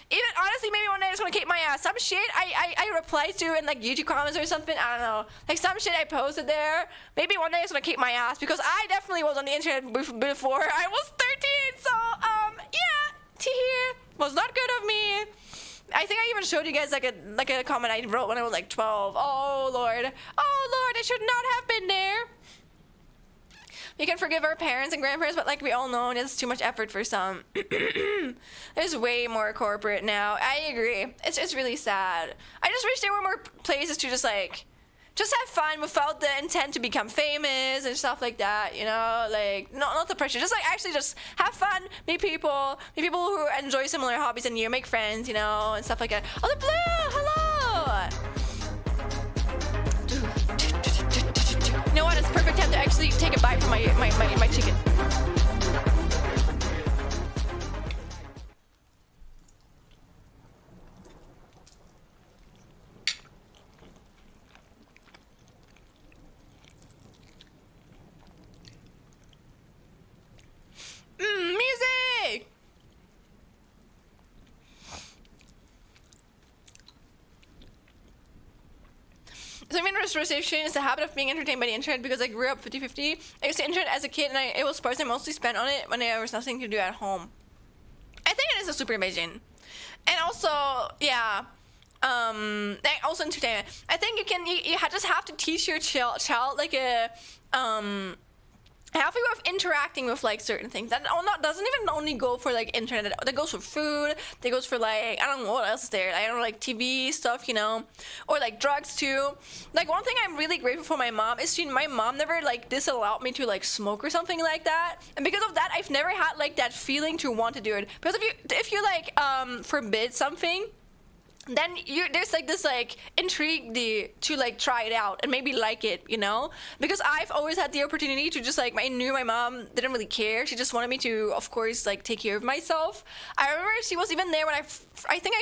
even honestly, maybe one day it's gonna kick my ass. Some shit I replied to in like YouTube comments or something. I don't know. Like some shit I posted there. Maybe one day it's gonna kick my ass, because I definitely was on the internet before I was 13. So yeah, was not good of me. I think I even showed you guys like a comment I wrote when I was like 12. Oh lord, I should not have been there. We can forgive our parents and grandparents, but like we all know, it's too much effort for some. There's way more corporate now. I agree. It's really sad. I just wish there were more places to just have fun without the intent to become famous and stuff like that, you know? Like, not the pressure. Just like actually just have fun, meet people who enjoy similar hobbies than you, make friends, you know, and stuff like that. Oh, the blue! Hello! You know what? It's perfect time to actually take a bite from my chicken. Music! So my restoration is the habit of being entertained by the internet, because I grew up 50-50. I used the internet as a kid, and it was parts I mostly spent on it when there was nothing to do at home. I think it is a supervision. And also, yeah, also entertainment. I think you just have to teach your child like a healthy way of interacting with like certain things. That doesn't even only go for like internet. That goes for food. That goes for like, I don't know what else is there. I don't know, like TV stuff, you know, or like drugs too. Like one thing I'm really grateful for my mom is my mom never like disallowed me to like smoke or something like that. And because of that, I've never had like that feeling to want to do it. Because if you like forbid something, then there's like this like intrigue to like try it out and maybe like it, you know, because I've always had the opportunity to just like, I knew my mom didn't really care. She just wanted me to, of course, like take care of myself. I remember she was even there when I think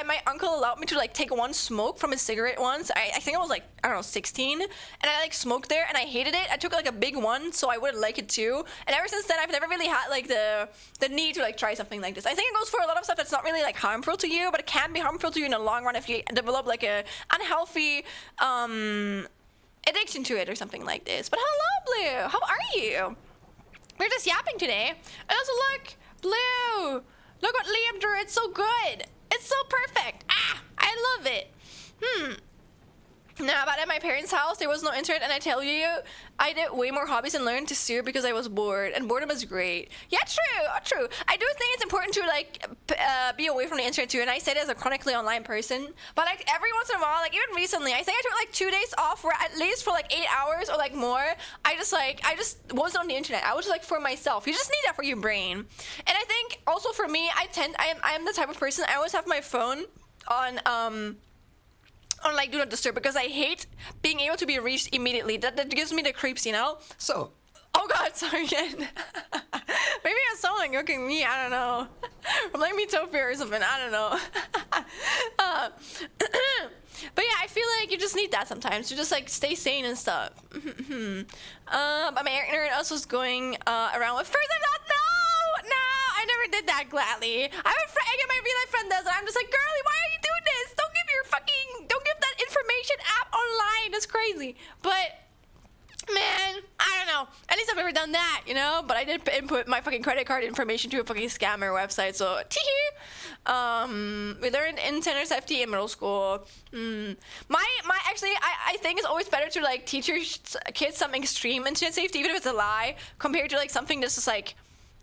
my uncle allowed me to like take one smoke from a cigarette once. I think I was like, I don't know, 16, and I like smoked there and I hated it. I took like a big one so I wouldn't like it too, and ever since then I've never really had like the need to like try something like this. I think it goes for a lot of stuff that's not really like harmful to you, but it can be harmful to you in the long run if you develop like a unhealthy addiction to it or something like this. But hello, Blue, how are you? We're just yapping today. And also look, Blue, look what Liam drew. It's so good. It's so perfect. I love it. Now, but at my parents' house, there was no internet, and I tell you, I did way more hobbies and learned to steer because I was bored, and boredom is great. Yeah, true. I do think it's important to, like, be away from the internet, too, and I say it as a chronically online person, but, like, every once in a while, like, even recently, I think I took, like, 2 days off where at least for, like, 8 hours or, like, more, I just wasn't on the internet. I was just, like, for myself. You just need that for your brain. And I think, also for me, I am the type of person, I always have my phone on like do not disturb, because I hate being able to be reached immediately. That gives me the creeps, you know? So, oh god, sorry again. Maybe I sound like looking me, I don't know. Or like me Topia or something, I don't know. But yeah, I feel like you just need that sometimes to just like stay sane and stuff. But my internet also was going around with first I'm not, no, I never did that gladly. I have a friend, again, my real life friend does, and I'm just like, girly, why are you doing this? Don't give that information app online. That's crazy. But man, I don't know. At least I've never done that, you know? But I did input my fucking credit card information to a fucking scammer website, so we learned internet safety in middle school. Actually, I think it's always better to like teach your kids some extreme internet safety, even if it's a lie, compared to like something that's just like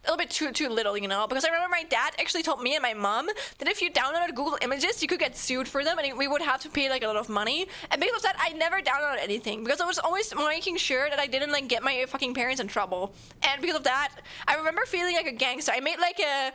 a little bit too little, you know? Because I remember my dad actually told me and my mom that if you downloaded Google Images, you could get sued for them, and we would have to pay like a lot of money. And because of that, I never downloaded anything, because I was always making sure that I didn't like get my fucking parents in trouble. And because of that, I remember feeling like a gangster. I made like a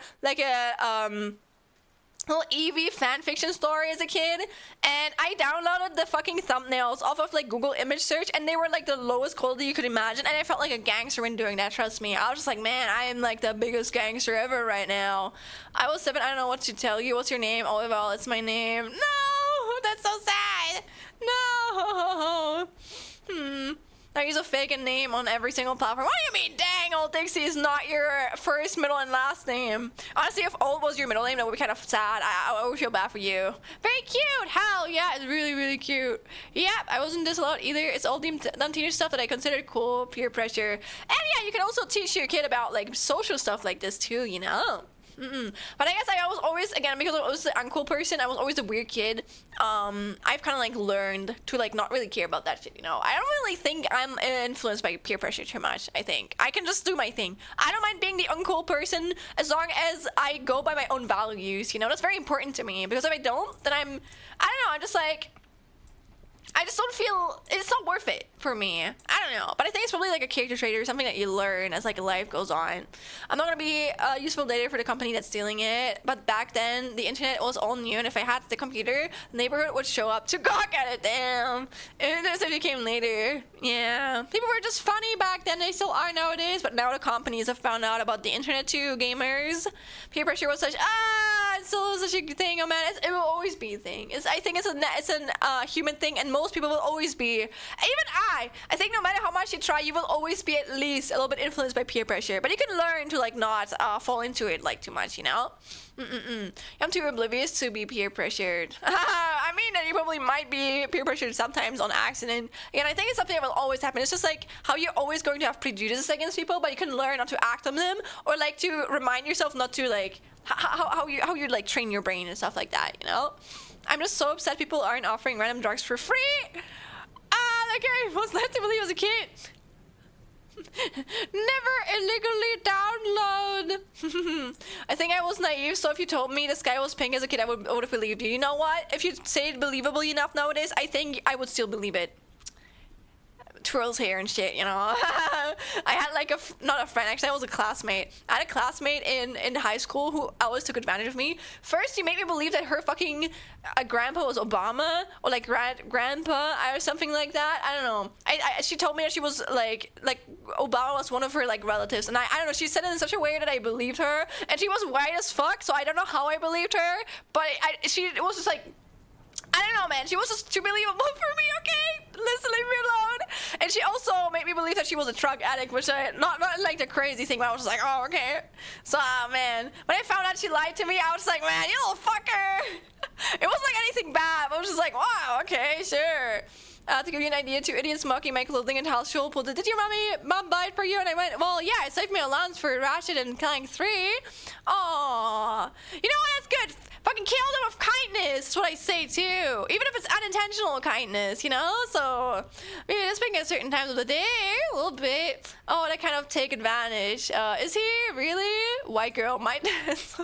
little Eevee fanfiction story as a kid, and I downloaded the fucking thumbnails off of like Google image search, and they were like the lowest quality you could imagine, and I felt like a gangster when doing that, trust me. I was just like, man, I am like the biggest gangster ever right now. I was 7, I don't know what to tell you. What's your name? Oliver, it's my name. No, that's so sad. No. I use a fake name on every single platform. What do you mean, dang, Old Dixie is not your first, middle, and last name? Honestly, if Old was your middle name, that would be kind of sad. I would feel bad for you. Very cute. Hell yeah, it's really, really cute. Yep, I wasn't disallowed either. It's all dumb teenage stuff that I considered cool, peer pressure. And yeah, you can also teach your kid about like social stuff like this too, you know? But I guess I was always, again, because I was the uncool person, I was always a weird kid. I've kind of like learned to like not really care about that shit, you know? I don't really think I'm influenced by peer pressure too much, I think. I can just do my thing. I don't mind being the uncool person as long as I go by my own values, you know? That's very important to me, because if I don't, then I don't know, I'm just like, I just don't feel, it's not worth it for me. I don't know, but I think it's probably like a character trait or something that you learn as like life goes on. I'm not gonna be useful later for the company that's stealing it, but back then the internet was all new, and if I had the computer, the neighborhood would show up to gawk at it. Damn, and this if came later. Yeah, people were just funny back then. They still are nowadays, but now the companies have found out about the internet too. Gamers, peer pressure was such it's still such a thing. Oh man, it will always be a thing. I think it's a human thing, and most people will always be. Even I think no matter how much you try, you will always be at least a little bit influenced by peer pressure. But you can learn to like not fall into it like too much, you know. I'm too oblivious to be peer pressured. I mean that you probably might be peer pressured sometimes on accident. And I think it's something that will always happen. It's just like how you're always going to have prejudices against people, but you can learn not to act on them, or like to remind yourself not to like how you like train your brain and stuff like that, you know. I'm just so upset people aren't offering random drugs for free. That guy was led to believe as a kid. Never illegally download. I think I was naive, so if you told me the sky was pink as a kid, I would have believed you. You know what? If you say it believably enough nowadays, I think I would still believe it. Twirls hair and shit, you know. I had like not a friend, actually I was a classmate. I had a classmate in high school who always took advantage of me. First, she made me believe that her fucking grandpa was Obama, or like grandpa or something like that. I don't know. She told me that she was like Obama was one of her like relatives, and I don't know, she said it in such a way that I believed her, and she was white as fuck, so I don't know how I believed her, but it was just like, I don't know, man. She was just too believable for me, okay? Listen, leave me alone. And she also made me believe that she was a drug addict, which not like the crazy thing, but I was just like, oh, okay. So, man, when I found out she lied to me, I was like, man, you little fucker. It wasn't like anything bad, but I was just like, wow, okay, sure. To give you an idea, 2 idiots mocking my clothing and household pulled it. Did your mom buy it for you? And I went, well, yeah, it saved me allowance for Ratchet and Clank 3. Aww. You know what? That's good. Fucking kill them with kindness. That's what I say too. Even if it's unintentional kindness, you know? So, maybe just being at certain times of the day, a little bit. Oh, they kind of take advantage. Is he really? White girl might dance.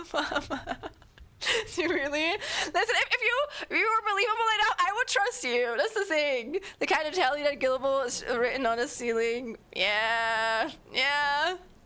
Is he really? Listen, if you were believable enough, I would trust you. That's the thing. The kind of tell you that Gillable is written on a ceiling. Yeah.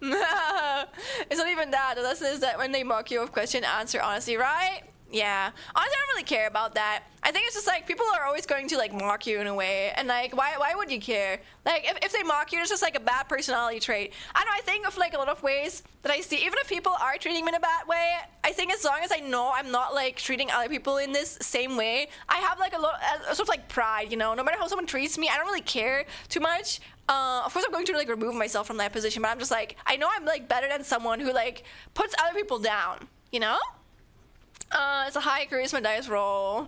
It's not even that. The lesson is that when they mock you with question, answer honestly, right? Yeah, honestly, I don't really care about that. I think it's just like people are always going to like mock you in a way, and like why would you care? Like if they mock you, it's just like a bad personality trait. I don't know. I think of like a lot of ways that I see, even if people are treating me in a bad way, I think as long as I know I'm not like treating other people in this same way, I have like a lot sort of like pride, you know. No matter how someone treats me, I don't really care too much. Of course, I'm going to like remove myself from that position, but I'm just like, I know I'm like better than someone who like puts other people down, you know? It's a high charisma dice roll.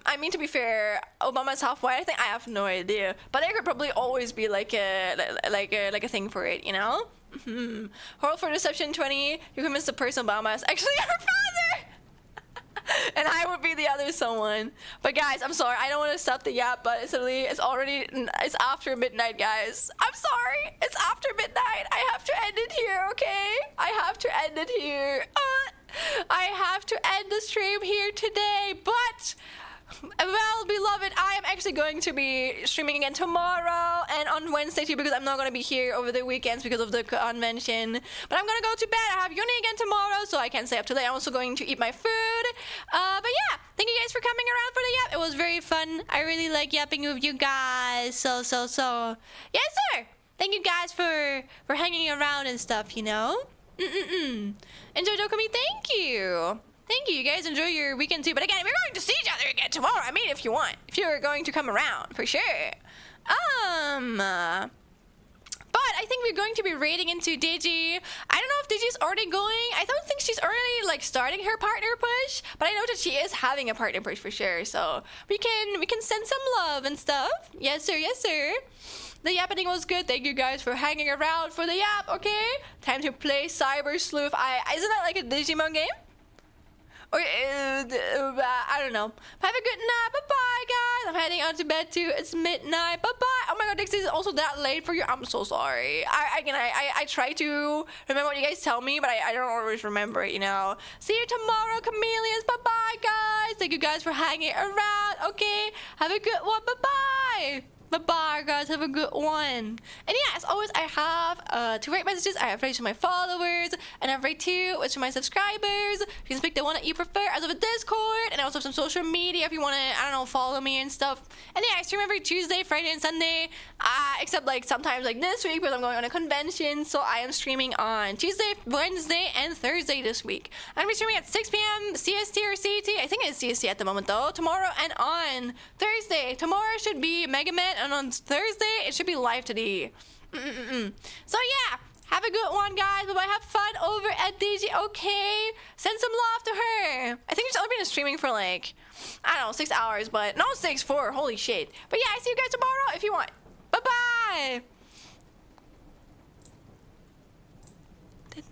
I mean, to be fair, Obama's half white. I think I have no idea, but there could probably always be like a thing for it, you know? Roll for deception 20. You convince the person Obama is actually your father. And I would be the other someone. But guys, I'm sorry. I don't want to stop the yap, but it's after midnight, guys. I'm sorry. It's after midnight. I have to end it here, okay? I have to end it here. I have to end the stream here today, but... Well, beloved, I am actually going to be streaming again tomorrow and on Wednesday too, because I'm not going to be here over the weekends because of the convention. But I'm going to go to bed. I have uni again tomorrow, so I can't stay up too late. I'm also going to eat my food. But yeah, thank you guys for coming around for the yap. It was very fun. I really like yapping with you guys. So. Yes, sir. Thank you guys for hanging around and stuff, you know? Enjoy Dokumi. Thank you. Thank you. You guys enjoy your weekend too. But again, we're going to see each other again tomorrow. I mean, if you want. If you're going to come around, for sure. But I think we're going to be raiding into Digi. I don't know if Digi's already going. I don't think she's already like starting her partner push. But I know that she is having a partner push for sure. So we can send some love and stuff. Yes, sir. Yes, sir. The yappening was good. Thank you guys for hanging around for the yap. Okay. Time to play Cyber Sleuth. Isn't that like a Digimon game? Or, I don't know. Have a good night. Bye-bye, guys. I'm heading out to bed, too. It's midnight. Bye-bye. Oh, my God, Dixie, is also that late for you? I'm so sorry. I try to remember what you guys tell me, but I don't always remember it, you know. See you tomorrow, chameleons. Bye-bye, guys. Thank you guys for hanging around. Okay. Have a good one. Bye-bye. Bye-bye, guys. Have a good one. And yeah, as always, I have 2 rate messages. I have rates to my followers, and I have rate 2, which are my subscribers. You can pick the one that you prefer. I also have a Discord, and I also have some social media if you want to, I don't know, follow me and stuff. And yeah, I stream every Tuesday, Friday, and Sunday, except like sometimes like this week because I'm going on a convention. So I am streaming on Tuesday, Wednesday, and Thursday this week. I'm going to be streaming at 6 p.m. CST or CET. I think it's CST at the moment, though. Tomorrow and on Thursday. Tomorrow should be Mega Man, and on Thursday it should be Live Today. So yeah, have a good one, guys. Bye-bye. Have fun over at DG. Okay, send some love to her. I think she's only been streaming for like, I don't know, 6 hours, but no, 4. Holy shit. But yeah, I see you guys tomorrow if you want. Bye-bye.